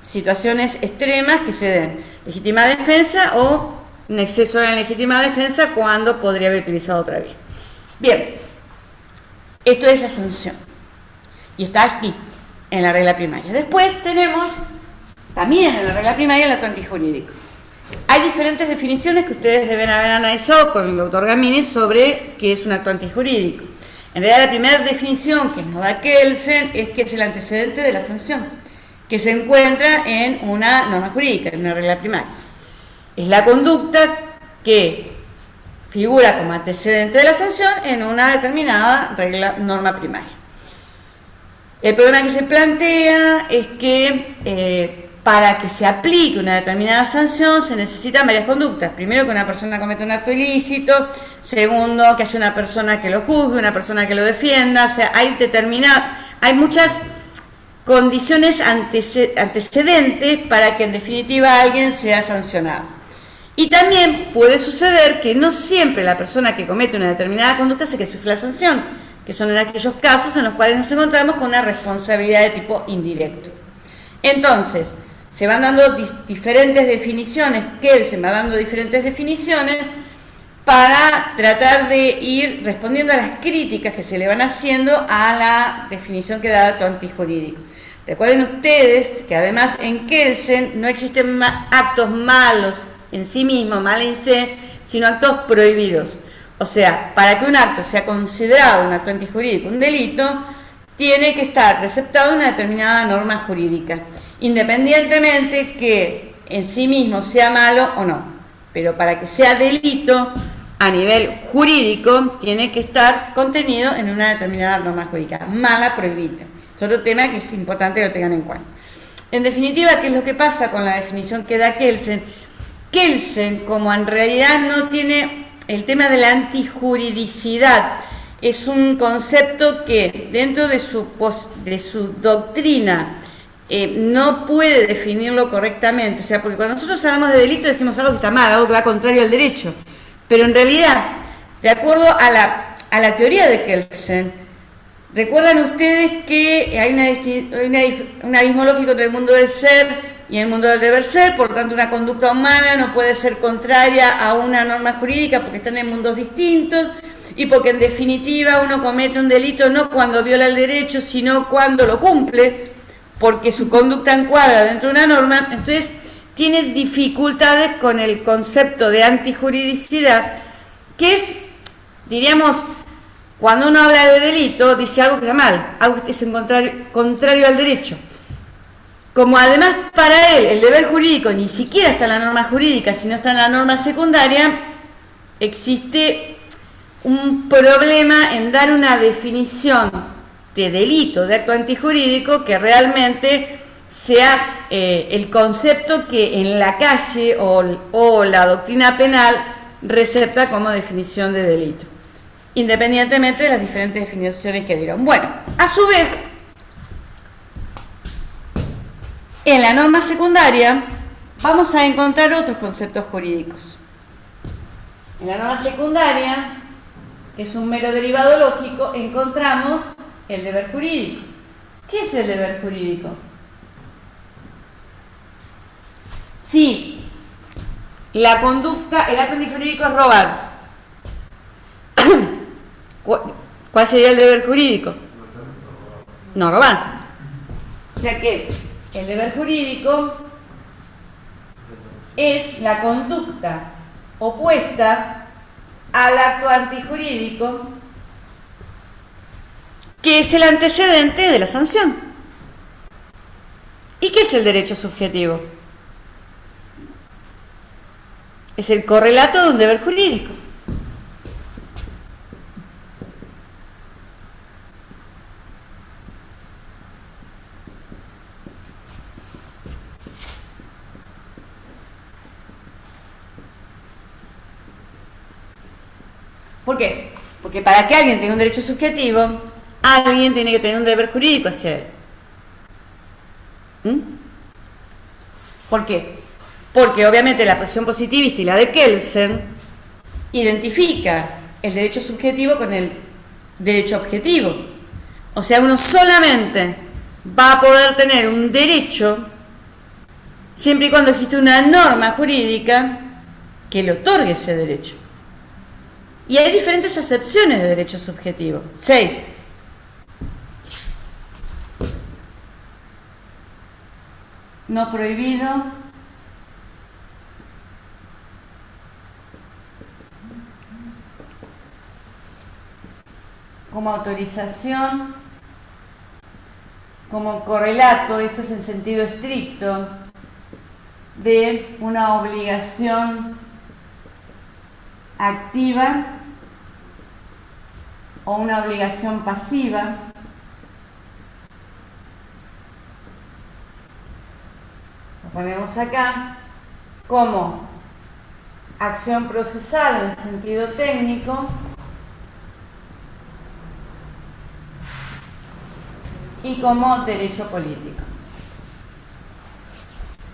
situaciones extremas que se den legítima defensa o un exceso de legítima defensa cuando podría haber utilizado otra vía. Bien, esto es la sanción y está aquí en la regla primaria. Después tenemos también en la regla primaria el acto antijurídico. Hay diferentes definiciones que ustedes deben haber analizado con el doctor Gamini sobre qué es un acto antijurídico. En realidad la primera definición que nos da Kelsen es que es el antecedente de la sanción, que se encuentra en una norma jurídica, en una regla primaria. Es la conducta que figura como antecedente de la sanción en una determinada norma primaria. El problema que se plantea es que para que se aplique una determinada sanción se necesitan varias conductas. Primero, que una persona cometa un acto ilícito. Segundo, que haya una persona que lo juzgue, una persona que lo defienda. O sea, hay muchas condiciones antecedentes para que en definitiva alguien sea sancionado. Y también puede suceder que no siempre la persona que comete una determinada conducta hace que sufra la sanción, que son en aquellos casos en los cuales nos encontramos con una responsabilidad de tipo indirecto. Entonces, se van dando diferentes definiciones, se va dando diferentes definiciones para tratar de ir respondiendo a las críticas que se le van haciendo a la definición que da acto antijurídico. Recuerden ustedes que además en Kelsen no existen actos malos en sí mismos, mal en sí, sino actos prohibidos. O sea, para que un acto sea considerado un acto antijurídico, un delito, tiene que estar receptado en una determinada norma jurídica, independientemente que en sí mismo sea malo o no. Pero para que sea delito a nivel jurídico, tiene que estar contenido en una determinada norma jurídica, mala, prohibida. Es otro tema que es importante que lo tengan en cuenta. En definitiva, ¿qué es lo que pasa con la definición que da Kelsen? Kelsen, como en realidad no tiene el tema de la antijuridicidad, es un concepto que dentro de su doctrina no puede definirlo correctamente. O sea, porque cuando nosotros hablamos de delito decimos algo que está mal, algo que va contrario al derecho. Pero en realidad, de acuerdo a la teoría de Kelsen, recuerdan ustedes que hay un abismo lógico entre el mundo del ser y el mundo del deber ser, por lo tanto una conducta humana no puede ser contraria a una norma jurídica porque están en mundos distintos y porque en definitiva uno comete un delito no cuando viola el derecho, sino cuando lo cumple, porque su conducta encuadra dentro de una norma. Entonces tiene dificultades con el concepto de antijuridicidad, que es, diríamos, cuando uno habla de delito, dice algo que está mal, algo que es contrario al derecho. Como además para él el deber jurídico ni siquiera está en la norma jurídica, sino está en la norma secundaria, existe un problema en dar una definición de delito, de acto antijurídico, que realmente sea el concepto que en la calle o la doctrina penal recepta como definición de delito, independientemente de las diferentes definiciones que dieron. Bueno, a su vez, en la norma secundaria vamos a encontrar otros conceptos jurídicos. En la norma secundaria, que es un mero derivado lógico, encontramos el deber jurídico. ¿Qué es el deber jurídico? Si la conducta, el acto antijurídico es robar, ¿cuál sería el deber jurídico? No robar. O sea que el deber jurídico es la conducta opuesta al acto antijurídico, que es el antecedente de la sanción. ¿Y qué es el derecho subjetivo? Es el correlato de un deber jurídico. ¿Por qué? Porque para que alguien tenga un derecho subjetivo, alguien tiene que tener un deber jurídico hacia él. ¿Por qué? Porque obviamente la posición positivista y la de Kelsen identifica el derecho subjetivo con el derecho objetivo. O sea, uno solamente va a poder tener un derecho siempre y cuando existe una norma jurídica que le otorgue ese derecho. Y hay diferentes acepciones de derecho subjetivo. 6. No prohibido. Como autorización. Como correlato, esto es en sentido estricto, de una obligación activa o una obligación pasiva. Lo ponemos acá como acción procesal en sentido técnico y como derecho político.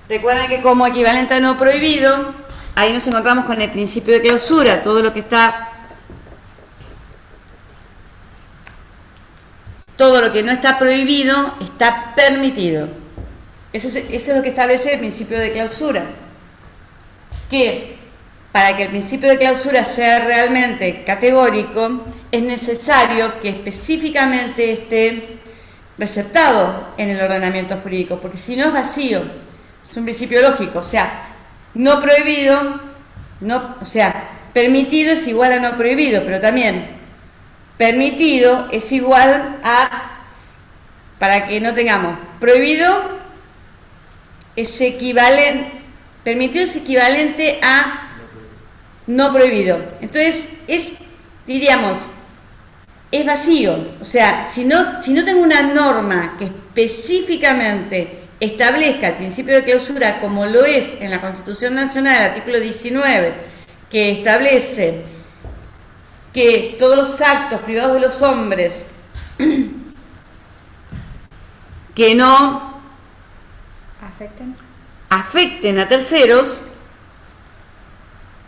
Recuerden que como equivalente a no prohibido, ahí nos encontramos con el principio de clausura, todo lo que no está prohibido está permitido. Eso es lo que establece el principio de clausura. Que para que el principio de clausura sea realmente categórico, es necesario que específicamente esté receptado en el ordenamiento jurídico, porque si no es vacío, es un principio lógico. O sea, no prohibido, permitido es igual a no prohibido, pero también permitido es igual a para que no tengamos prohibido es equivalente, permitido es equivalente a no prohibido. Entonces, diríamos, es vacío. O sea, si no tengo una norma que específicamente establezca el principio de clausura como lo es en la Constitución Nacional, el artículo 19, que establece que todos los actos privados de los hombres que no afecten a terceros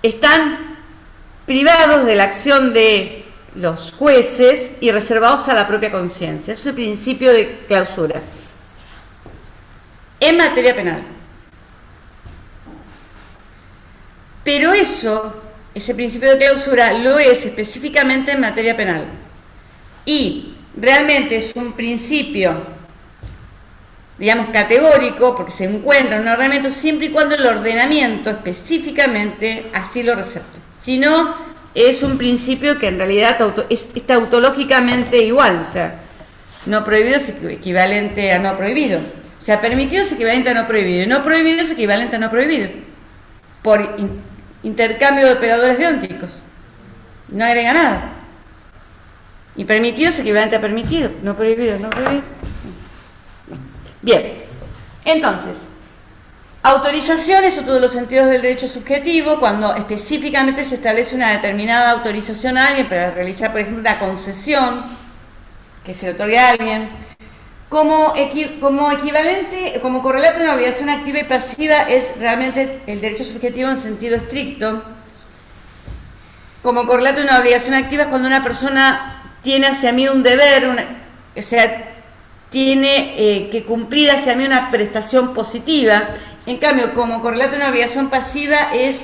están privados de la acción de los jueces y reservados a la propia conciencia. Eso es el principio de clausura en materia penal. Pero ese principio de clausura lo es específicamente en materia penal. Y realmente es un principio, digamos, categórico, porque se encuentra en un ordenamiento siempre y cuando el ordenamiento específicamente así lo recepte. Si no, es un principio que en realidad es tautológicamente igual, o sea, no prohibido es equivalente a no prohibido. O sea, permitido es equivalente a no prohibido, y no prohibido es equivalente a no prohibido, por intercambio de operadores deónticos. No agrega nada. Y permitido es equivalente a permitido, no prohibido, no prohibido. Bien, entonces, autorización es otro de los sentidos del derecho subjetivo, cuando específicamente se establece una determinada autorización a alguien para realizar, por ejemplo, una concesión que se le otorga a alguien, como equivalente, como correlato de una obligación activa y pasiva es realmente el derecho subjetivo en sentido estricto. Como correlato de una obligación activa es cuando una persona tiene hacia mí un deber, o sea, tiene que cumplir hacia mí una prestación positiva. En cambio, como correlato de una obligación pasiva es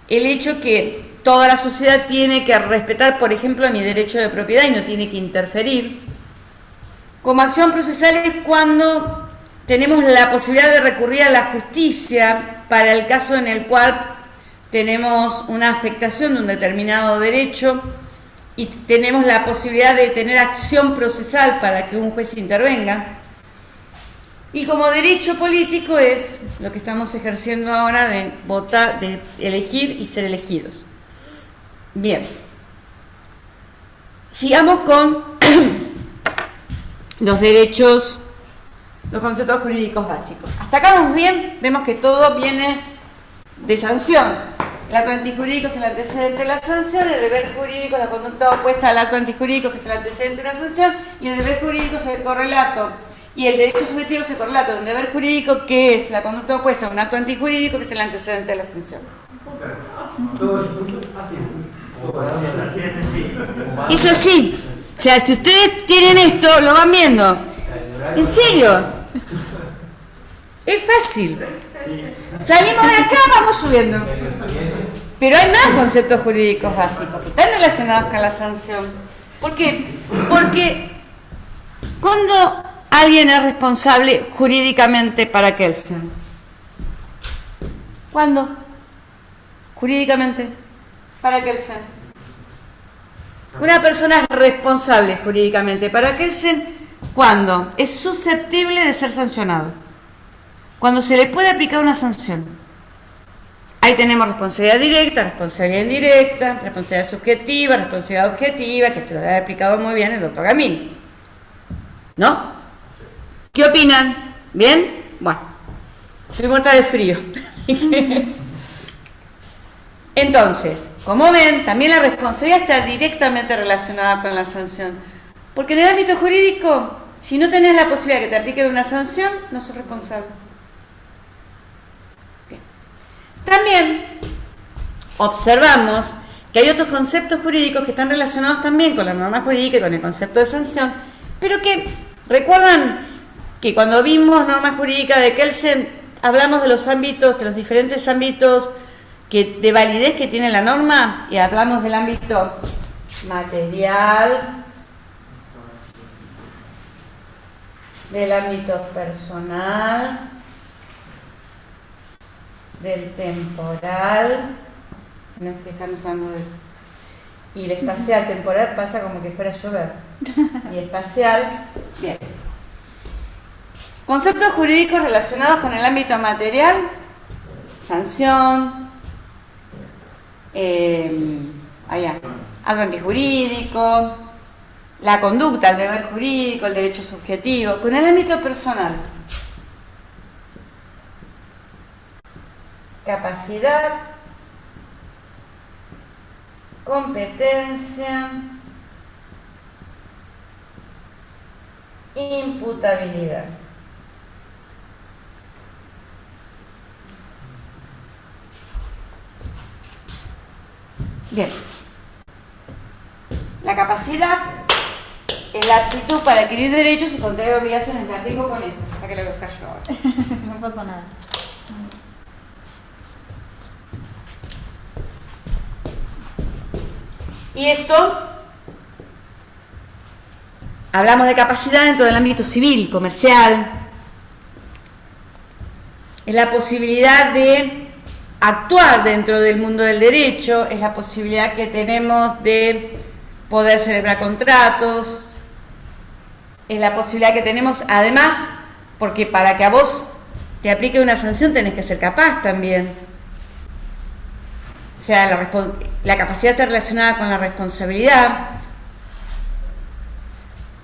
el hecho que toda la sociedad tiene que respetar, por ejemplo, mi derecho de propiedad y no tiene que interferir. Como acción procesal es cuando tenemos la posibilidad de recurrir a la justicia para el caso en el cual tenemos una afectación de un determinado derecho y tenemos la posibilidad de tener acción procesal para que un juez intervenga. Y como derecho político es lo que estamos ejerciendo ahora de votar, de elegir y ser elegidos. Bien. Sigamos con los derechos, los conceptos jurídicos básicos. Hasta acá vamos bien, vemos que todo viene de sanción. El acto antijurídico es el antecedente de la sanción, el deber jurídico es la conducta opuesta al acto antijurídico, que es el antecedente de una sanción, y el deber jurídico es el correlato. Y el derecho subjetivo es el correlato de un deber jurídico, que es la conducta opuesta a un acto antijurídico, que es el antecedente de la sanción. Todo eso así. Así es así. Es así. O sea, si ustedes tienen esto, lo van viendo. ¿En serio? Es fácil. Salimos de acá, vamos subiendo. Pero hay más conceptos jurídicos básicos que están relacionados con la sanción. ¿Por qué? Porque cuando alguien es responsable jurídicamente para Kelsen, ¿cuándo? Jurídicamente para Kelsen. Una persona es responsable jurídicamente para Kelsen cuando es susceptible de ser sancionado, cuando se le puede aplicar una sanción. Ahí tenemos responsabilidad directa, responsabilidad indirecta, responsabilidad subjetiva, responsabilidad objetiva, que se lo ha explicado muy bien el doctor Gamini. ¿No? ¿Qué opinan? ¿Bien? Bueno, estoy muerta de frío. Entonces, como ven, también la responsabilidad está directamente relacionada con la sanción. Porque en el ámbito jurídico, si no tenés la posibilidad de que te apliquen una sanción, no sos responsable. Bien. También observamos que hay otros conceptos jurídicos que están relacionados también con la norma jurídica y con el concepto de sanción, pero que, ¿recuerdan que cuando vimos norma jurídica de Kelsen, hablamos de los ámbitos, de los diferentes ámbitos de validez que tiene la norma? Y hablamos del ámbito material, del ámbito personal, del temporal, no es que estamos hablando de, y el espacial. Temporal pasa como que fuera a llover, y espacial, bien. Conceptos jurídicos relacionados con el ámbito material, sanción, algo antijurídico, la conducta, el deber jurídico, el derecho subjetivo, con el ámbito personal. Capacidad, competencia, imputabilidad. Bien. La capacidad es la aptitud para adquirir derechos y contraer obligaciones. La tengo con esto, para que lo busque yo ahora. No pasa nada. Y esto, hablamos de capacidad dentro del ámbito civil, comercial. Es la posibilidad de actuar dentro del mundo del derecho, es la posibilidad que tenemos de poder celebrar contratos, es la posibilidad que tenemos, además, porque para que a vos te aplique una sanción tenés que ser capaz también. O sea, la capacidad está relacionada con la responsabilidad,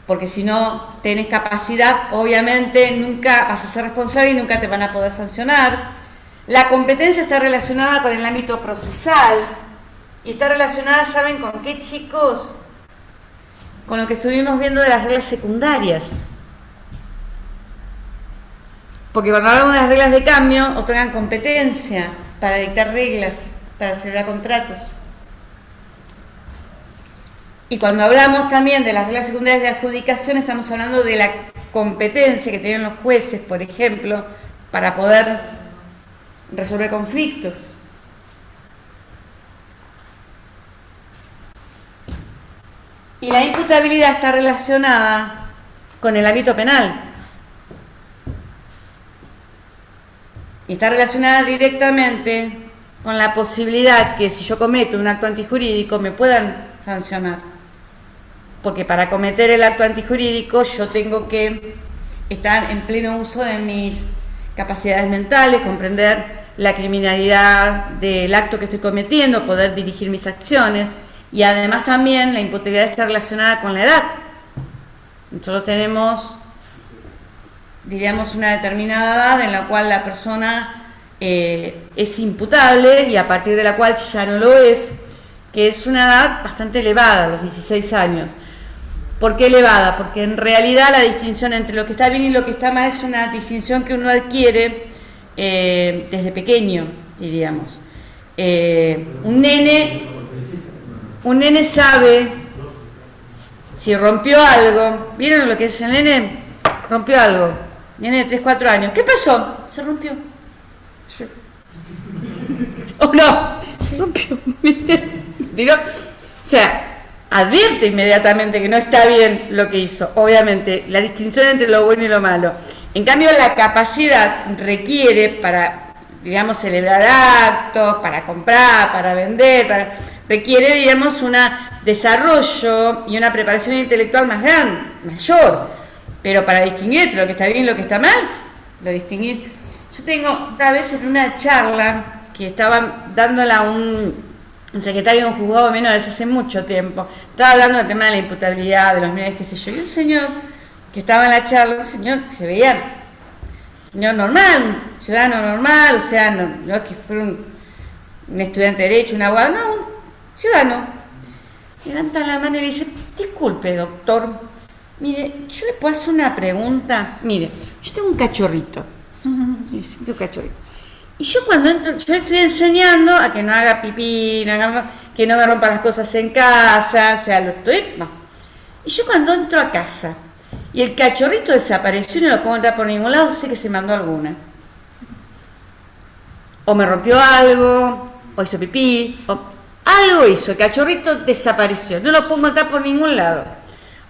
porque si no tenés capacidad, obviamente nunca vas a ser responsable y nunca te van a poder sancionar. La competencia está relacionada con el ámbito procesal y está relacionada, ¿saben con qué, chicos? Con lo que estuvimos viendo de las reglas secundarias. Porque cuando hablamos de las reglas de cambio, otorgan competencia para dictar reglas, para celebrar contratos. Y cuando hablamos también de las reglas secundarias de adjudicación, estamos hablando de la competencia que tienen los jueces, por ejemplo, para poder resolver conflictos. Y la imputabilidad está relacionada con el ámbito penal. Y está relacionada directamente con la posibilidad que si yo cometo un acto antijurídico me puedan sancionar. Porque para cometer el acto antijurídico yo tengo que estar en pleno uso de mis capacidades mentales, comprender la criminalidad del acto que estoy cometiendo, poder dirigir mis acciones, y además también la imputabilidad está relacionada con la edad. Nosotros tenemos, diríamos, una determinada edad en la cual la persona es imputable y a partir de la cual ya no lo es, que es una edad bastante elevada, los 16 años. ¿Por qué elevada? Porque en realidad la distinción entre lo que está bien y lo que está mal es una distinción que uno adquiere desde pequeño, diríamos. Un nene sabe si rompió algo. ¿Vieron lo que es el nene? Rompió algo. Nene de 3, 4 años. ¿Qué pasó? Se rompió. ¿O no? Se rompió. ¿Digo? O sea, advierte inmediatamente que no está bien lo que hizo. Obviamente, la distinción entre lo bueno y lo malo. En cambio, la capacidad requiere para, digamos, celebrar actos, para comprar, para vender, requiere, digamos, un desarrollo y una preparación intelectual más grande, mayor. Pero para distinguir entre lo que está bien y lo que está mal, lo distinguís. Yo tengo, otra vez en una charla que estaba dándola a un secretario de un juzgado de menores hace mucho tiempo, estaba hablando del tema de la imputabilidad, de los menores, qué sé yo, y un señor que estaba en la charla, un señor que se veía señor normal, un ciudadano normal, o sea, no es que fuera un estudiante de Derecho, un abogado, no, un ciudadano. Levanta la mano y le dice: disculpe, doctor, mire, yo le puedo hacer una pregunta. Mire, yo tengo un cachorrito. Tengo un cachorrito. Y yo cuando entro, yo le estoy enseñando a que no haga pipí, que no me rompa las cosas en casa, o sea, lo estoy... No. Y yo cuando entro a casa y el cachorrito desapareció y no lo puedo entrar por ningún lado, sé que se mandó alguna. O me rompió algo, o hizo pipí, o algo hizo, el cachorrito desapareció, no lo puedo encontrar por ningún lado.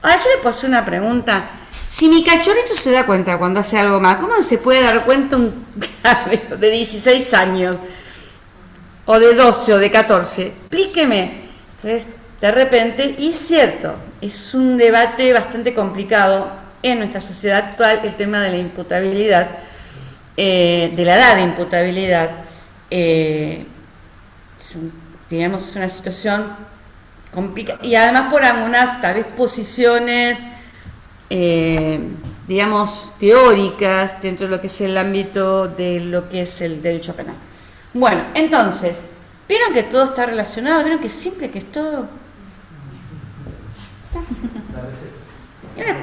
Ahora yo le puedo hacer una pregunta. Si mi cachorrito se da cuenta cuando hace algo mal, ¿cómo se puede dar cuenta un cabello de 16 años? O de 12 o de 14. Explíqueme. Entonces, de repente, y es cierto, es un debate bastante complicado en nuestra sociedad actual el tema de la imputabilidad, de la edad de imputabilidad. Digamos, es una situación complicada y además por algunas tal vez posiciones digamos teóricas dentro de lo que es el ámbito de lo que es el derecho penal. Bueno, entonces, ¿vieron que todo está relacionado? ¿Vieron que simple que es todo? Claro,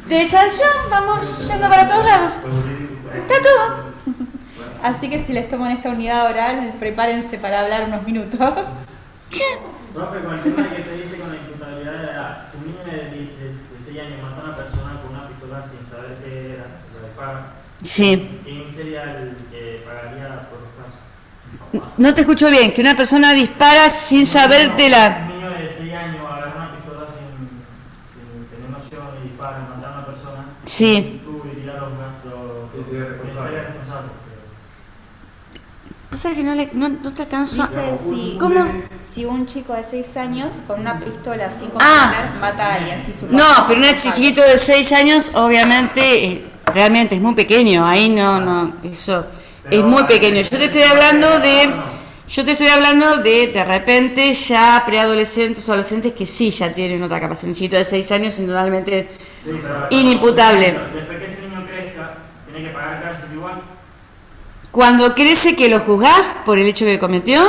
de sanción vamos yendo para todos lados. Está todo. Así que si les toman esta unidad oral, prepárense para hablar unos minutos. Profe, con el tema que te dice con la imputabilidad de la edad, si un niño de 6 años mata a una persona con una pistola sin saber qué era, lo dispara, Sí. ¿quién sería el que pagaría por los casos? No te escucho bien, que una persona dispara sin saber de la... Un niño de 6 años agarra una pistola sin tener noción y dispara, mata a una persona. Sí. Tú dirías los gastos. ¿Quién sería responsable? O sea que no te alcanzo a... Dice ¿Cómo? si un chico de 6 años con una pistola sin Ah. controlar mata a alguien. Así su No, papá pero un es responsable. chiquito de 6 años, obviamente, realmente es muy pequeño. Ahí no, eso es muy pequeño. Yo te estoy hablando de repente, ya preadolescentes o adolescentes que sí ya tienen otra capacidad. Un chiquito de 6 años, indudablemente inimputable. Después que ese niño crezca, tiene que pagar cárcel igual. Cuando crece, que lo juzgás por el hecho que cometió.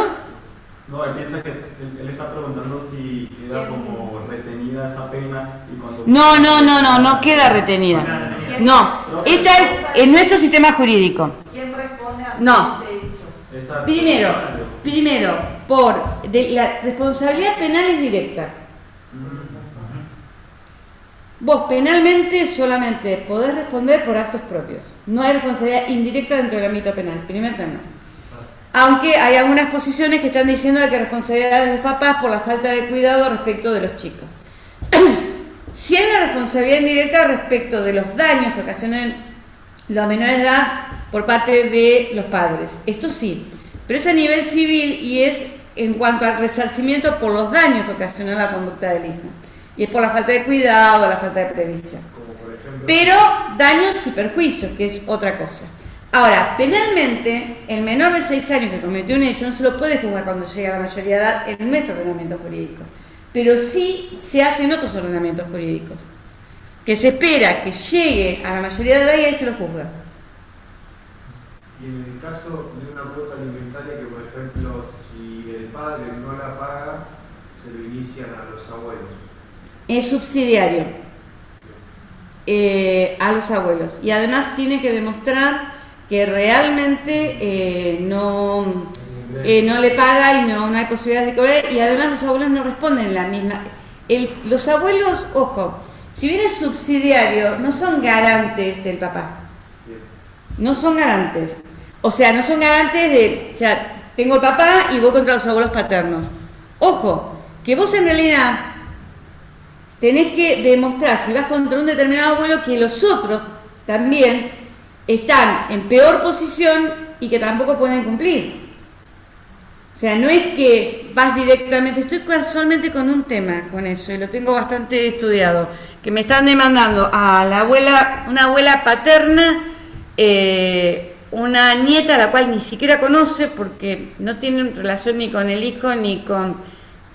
No, él piensa que él está preguntando si queda como retenida esa pena y cuando... No queda retenida. No, esta es en nuestro sistema jurídico. ¿Quién responde a No. ese hecho? Exacto. Primero, la responsabilidad penal es directa. Vos penalmente solamente podés responder por actos propios. No hay responsabilidad indirecta dentro del ámbito penal. Primer tema. Aunque hay algunas posiciones que están diciendo que responsabilidad de los papás por la falta de cuidado respecto de los chicos. Si hay una responsabilidad indirecta respecto de los daños que ocasionan los menores de edad por parte de los padres. Esto sí, pero es a nivel civil y es en cuanto al resarcimiento por los daños que ocasionó la conducta del hijo. Y es por la falta de cuidado, la falta de previsión. Como por ejemplo... Pero daños y perjuicios, que es otra cosa. Ahora, penalmente, el menor de 6 años que cometió un hecho no se lo puede juzgar cuando llega a la mayoría de edad en nuestro ordenamiento jurídico. Pero sí se hace en otros ordenamientos jurídicos. Que se espera que llegue a la mayoría de edad y ahí se lo juzga. Y en el caso de una cuota alimentaria que, por ejemplo, si el padre no la paga, se lo inician a los abuelos. Es subsidiario a los abuelos. Y además tiene que demostrar que realmente no le paga y no hay posibilidad de cobrar. Y además los abuelos no responden la misma. Los abuelos, ojo, si bien es subsidiario, no son garantes del papá. No son garantes. O sea, no son garantes de... O sea, tengo el papá y voy contra los abuelos paternos. Ojo, que vos en realidad tenés que demostrar, si vas contra un determinado abuelo, que los otros también están en peor posición y que tampoco pueden cumplir. O sea, no es que vas directamente, estoy casualmente con un tema con eso y lo tengo bastante estudiado, que me están demandando a la abuela, una abuela paterna, una nieta a la cual ni siquiera conoce porque no tiene relación ni con el hijo ni con...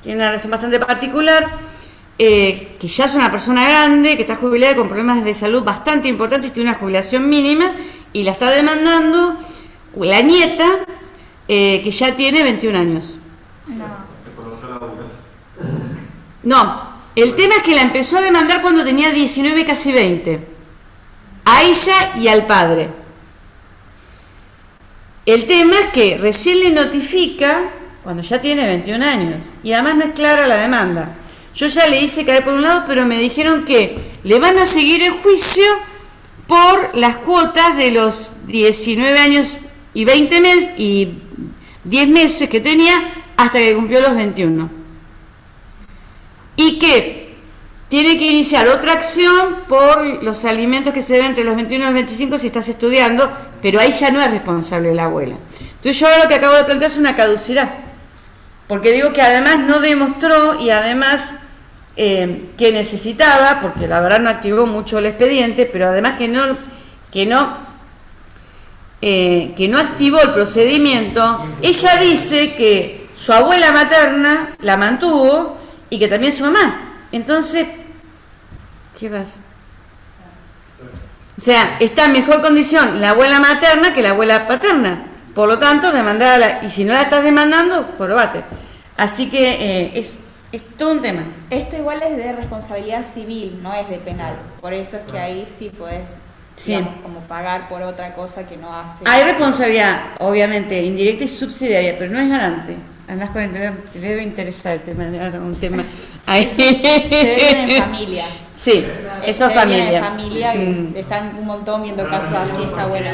tiene una relación bastante particular, que ya es una persona grande, que está jubilada con problemas de salud bastante importantes, tiene una jubilación mínima y la está demandando la nieta, que ya tiene 21 años. No, el tema es que la empezó a demandar cuando tenía 19, casi 20, a ella y al padre. El tema es que recién le notifica cuando ya tiene 21 años y además no es clara la demanda. Yo ya le hice caer por un lado, pero me dijeron que le van a seguir el juicio por las cuotas de los 19 años y 20 meses y 10 meses que tenía hasta que cumplió los 21. Y que tiene que iniciar otra acción por los alimentos que se ven entre los 21 y los 25 si estás estudiando, pero ahí ya no es responsable la abuela. Entonces yo ahora lo que acabo de plantear es una caducidad. Porque digo que además no demostró y además que necesitaba, porque la verdad no activó mucho el expediente, pero además que no activó el procedimiento, ella dice que su abuela materna la mantuvo y que también su mamá. Entonces, ¿qué pasa? O sea, está en mejor condición la abuela materna que la abuela paterna. Por lo tanto, demandala. Y si no la estás demandando, jorobate. Así que es todo un tema. Esto igual es de responsabilidad civil, no es de penal. Por eso es que ahí sí podés, digamos, como pagar por otra cosa que no hace. Hay responsabilidad, obviamente, indirecta y subsidiaria, pero no es garante. Andás con te debe interesar el tema, un tema. Ahí. Se viven en familia. Sí, eso es Se viven familia. en familia, que están un montón viendo casos así, está bueno.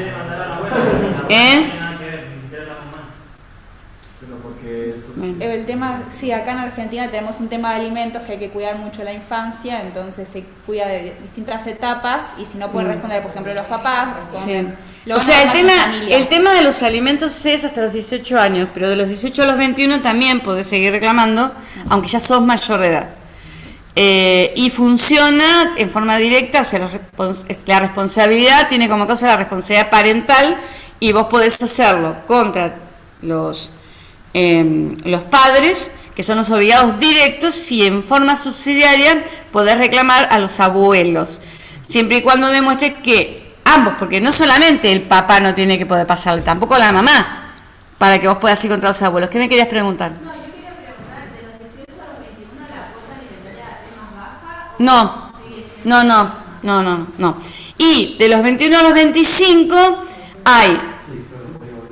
El tema, sí, acá en Argentina tenemos un tema de alimentos que hay que cuidar mucho la infancia, entonces se cuida de distintas etapas y si no pueden responder, por ejemplo, los papás, responden. Sí. O sea, el tema de los alimentos es hasta los 18 años, pero de los 18 a los 21 también podés seguir reclamando, aunque ya sos mayor de edad. Y funciona en forma directa, o sea, la responsabilidad tiene como cosa la responsabilidad parental y vos podés hacerlo contra los padres, que son los obligados directos, y en forma subsidiaria podés reclamar a los abuelos, siempre y cuando demuestres que ambos, porque no solamente el papá no tiene que poder pasarle, tampoco la mamá, para que vos puedas ir contra los abuelos. ¿Qué me querías preguntar? No, yo quería preguntar, de los 18 a los 21, ¿la cuota alimentaria es más baja? No. Y de los 21 a los 25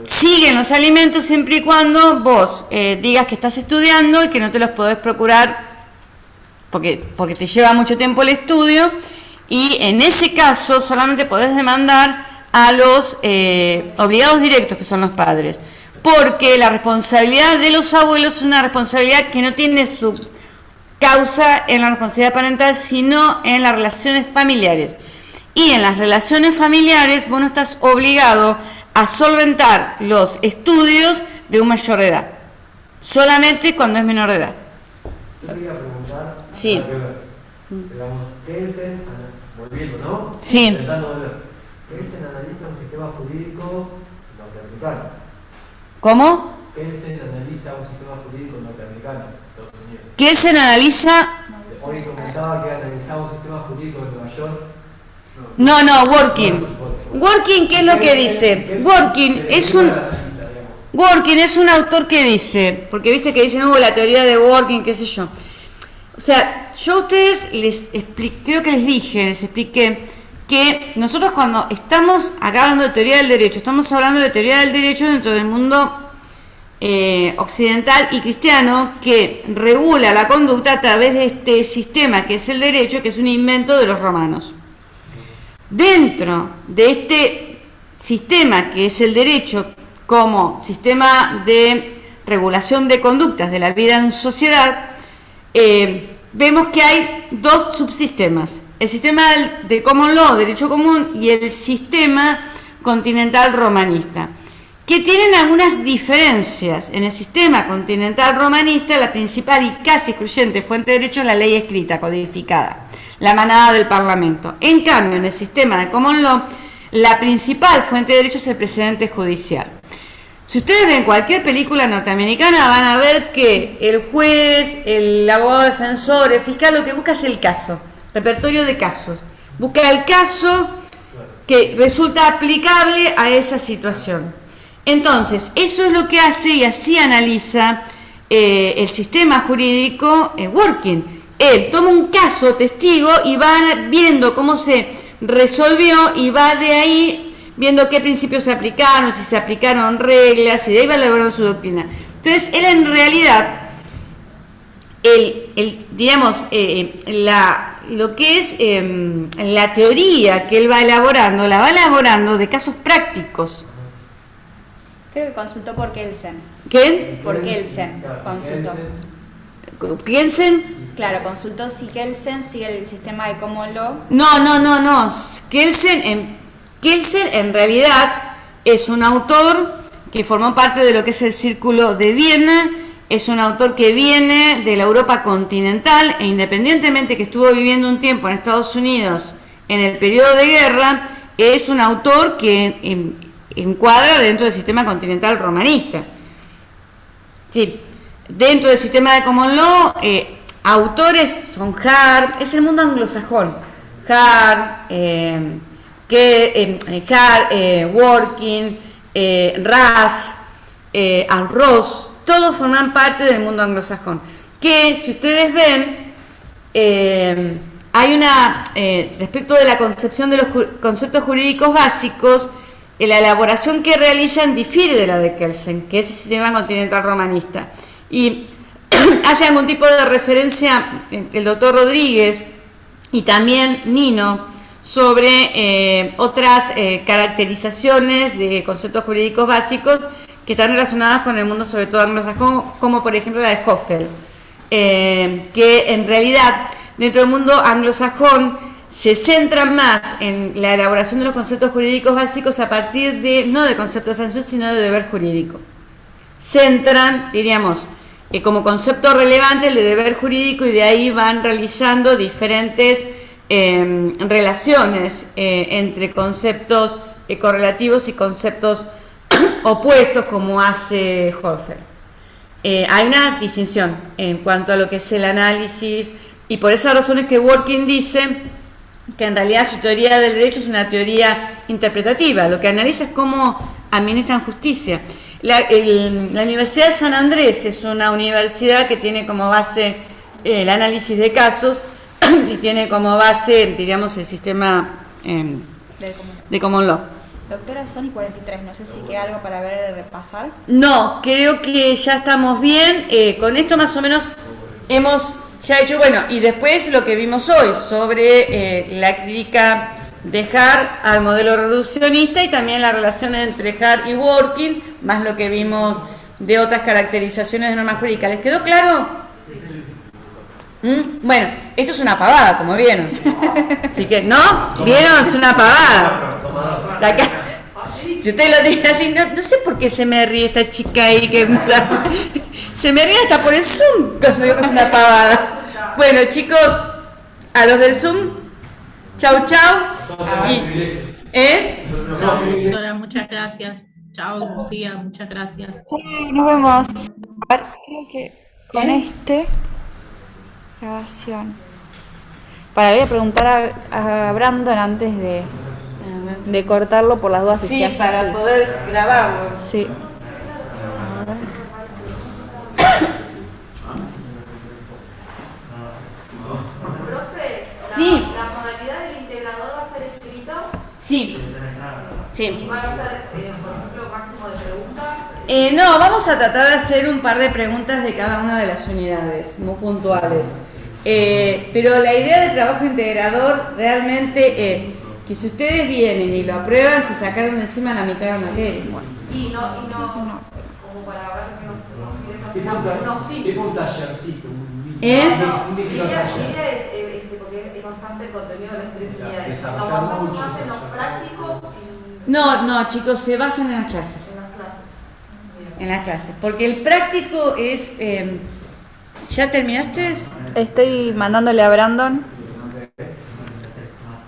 siguen los alimentos siempre y cuando vos digas que estás estudiando y que no te los podés procurar porque te lleva mucho tiempo el estudio, y en ese caso solamente podés demandar a los obligados directos, que son los padres, porque la responsabilidad de los abuelos es una responsabilidad que no tiene su causa en la responsabilidad parental, sino en las relaciones familiares. Y en las relaciones familiares vos no estás obligado a solventar los estudios de un mayor de edad, solamente cuando es menor de edad. Yo quería preguntar, Sí. digamos, Kelsen, volviendo, ¿no? Sí. Intentando volver. Kelsen analiza un sistema jurídico norteamericano. ¿Cómo? Kelsen analiza un sistema jurídico norteamericano, Estados Unidos. Kelsen analiza... Hoy comentaba que analizaba un sistema jurídico de Nueva York. No, Working. Working, ¿qué es lo que dice? Working es un autor que dice, porque viste que dicen, la teoría de Working, qué sé yo. O sea, yo a ustedes les expliqué que nosotros cuando estamos acá hablando de teoría del derecho, estamos hablando de teoría del derecho dentro del mundo occidental y cristiano, que regula la conducta a través de este sistema que es el derecho, que es un invento de los romanos. Dentro de este sistema que es el derecho como sistema de regulación de conductas de la vida en sociedad, vemos que hay dos subsistemas: el sistema de common law, derecho común, y el sistema continental romanista, que tienen algunas diferencias. En el sistema continental romanista, la principal y casi excluyente fuente de derecho es la ley escrita, codificada, la manada del Parlamento. En cambio, en el sistema de common law, la principal fuente de derecho es el precedente judicial. Si ustedes ven cualquier película norteamericana, van a ver que el juez, el abogado defensor, el fiscal, lo que busca es el caso, repertorio de casos. Busca el caso que resulta aplicable a esa situación. Entonces, eso es lo que hace y así analiza el sistema jurídico Working. Él toma un caso testigo y va viendo cómo se resolvió y va de ahí viendo qué principios se aplicaron, si se aplicaron reglas, y de ahí va elaborando su doctrina. Entonces, él en realidad, lo que es la teoría que él va elaborando, la va elaborando de casos prácticos. Creo que consultó por Kelsen. ¿Qué? Por Kelsen consultó. ¿Kelsen? Claro, consultó si Kelsen sigue el sistema de common law. No. Kelsen en realidad es un autor que formó parte de lo que es el Círculo de Viena es un autor que viene de la Europa continental e independientemente que estuvo viviendo un tiempo en Estados Unidos en el periodo de guerra, es un autor que encuadra dentro del sistema continental romanista. Sí, dentro del sistema de Common Law, autores son Hart, es el mundo anglosajón, Hart, Working, Ras, and Ross, todos forman parte del mundo anglosajón. Que si ustedes ven, hay una, respecto de la concepción de los conceptos jurídicos básicos, la elaboración que realizan difiere de la de Kelsen, que es el sistema continental romanista. Y hace algún tipo de referencia el doctor Rodríguez y también Nino sobre otras caracterizaciones de conceptos jurídicos básicos que están relacionadas con el mundo, sobre todo anglosajón, como por ejemplo la de Hoffel, que en realidad dentro del mundo anglosajón se centran más en la elaboración de los conceptos jurídicos básicos a partir de, no de concepto de sanción, sino de deber jurídico. Centran, diríamos, como concepto relevante el de deber jurídico y de ahí van realizando diferentes relaciones entre conceptos correlativos y conceptos opuestos como hace Hofer. Hay una distinción en cuanto a lo que es el análisis y por esa razón es que Working dice que en realidad su teoría del derecho es una teoría interpretativa, lo que analiza es cómo administran justicia. La Universidad de San Andrés es una universidad que tiene como base el análisis de casos y tiene como base, diríamos, el sistema de Common Law. Doctora, son y 43, no sé si queda algo para ver y repasar. No, creo que ya estamos bien, con esto más o menos hemos ya hecho, bueno, y después lo que vimos hoy sobre la crítica de Hart al modelo reduccionista y también la relación entre Hart y Working, más lo que vimos de otras caracterizaciones de normas jurídicas. ¿Les quedó claro? Bueno, esto es una pavada, como vieron. Así que, ¿no? ¿Vieron? Es una pavada. Si ustedes lo tienen así, no sé por qué se me ríe esta chica ahí, que se me ríe hasta por el Zoom cuando digo que es una pavada. Bueno, chicos, a los del Zoom, chau, chau. Doctora, muchas gracias. Chao, Lucía, muchas gracias. Sí, nos vemos. A ver, creo que con grabación. Para voy a preguntar a Brandon antes de cortarlo por las dudas. Sí, para poder grabarlo. Sí. Sí. ¿La modalidad del integrador va a ser escrito? Sí. Sí. ¿Y van a ser, por ejemplo, máximo de preguntas? No, vamos a tratar de hacer un par de preguntas de cada una de las unidades, muy puntuales. Pero la idea del trabajo integrador realmente es que si ustedes vienen y lo aprueban, se sacaron de encima la mitad de la materia. Y no, como para ver que Tipo un tallercito, un idea es porque es constante el contenido de las 3 unidades. ¿Nos basamos más en los prácticos? No, chicos, se basan en las clases. En las clases. Porque el práctico es... ¿Ya terminaste? Estoy mandándole a Brandon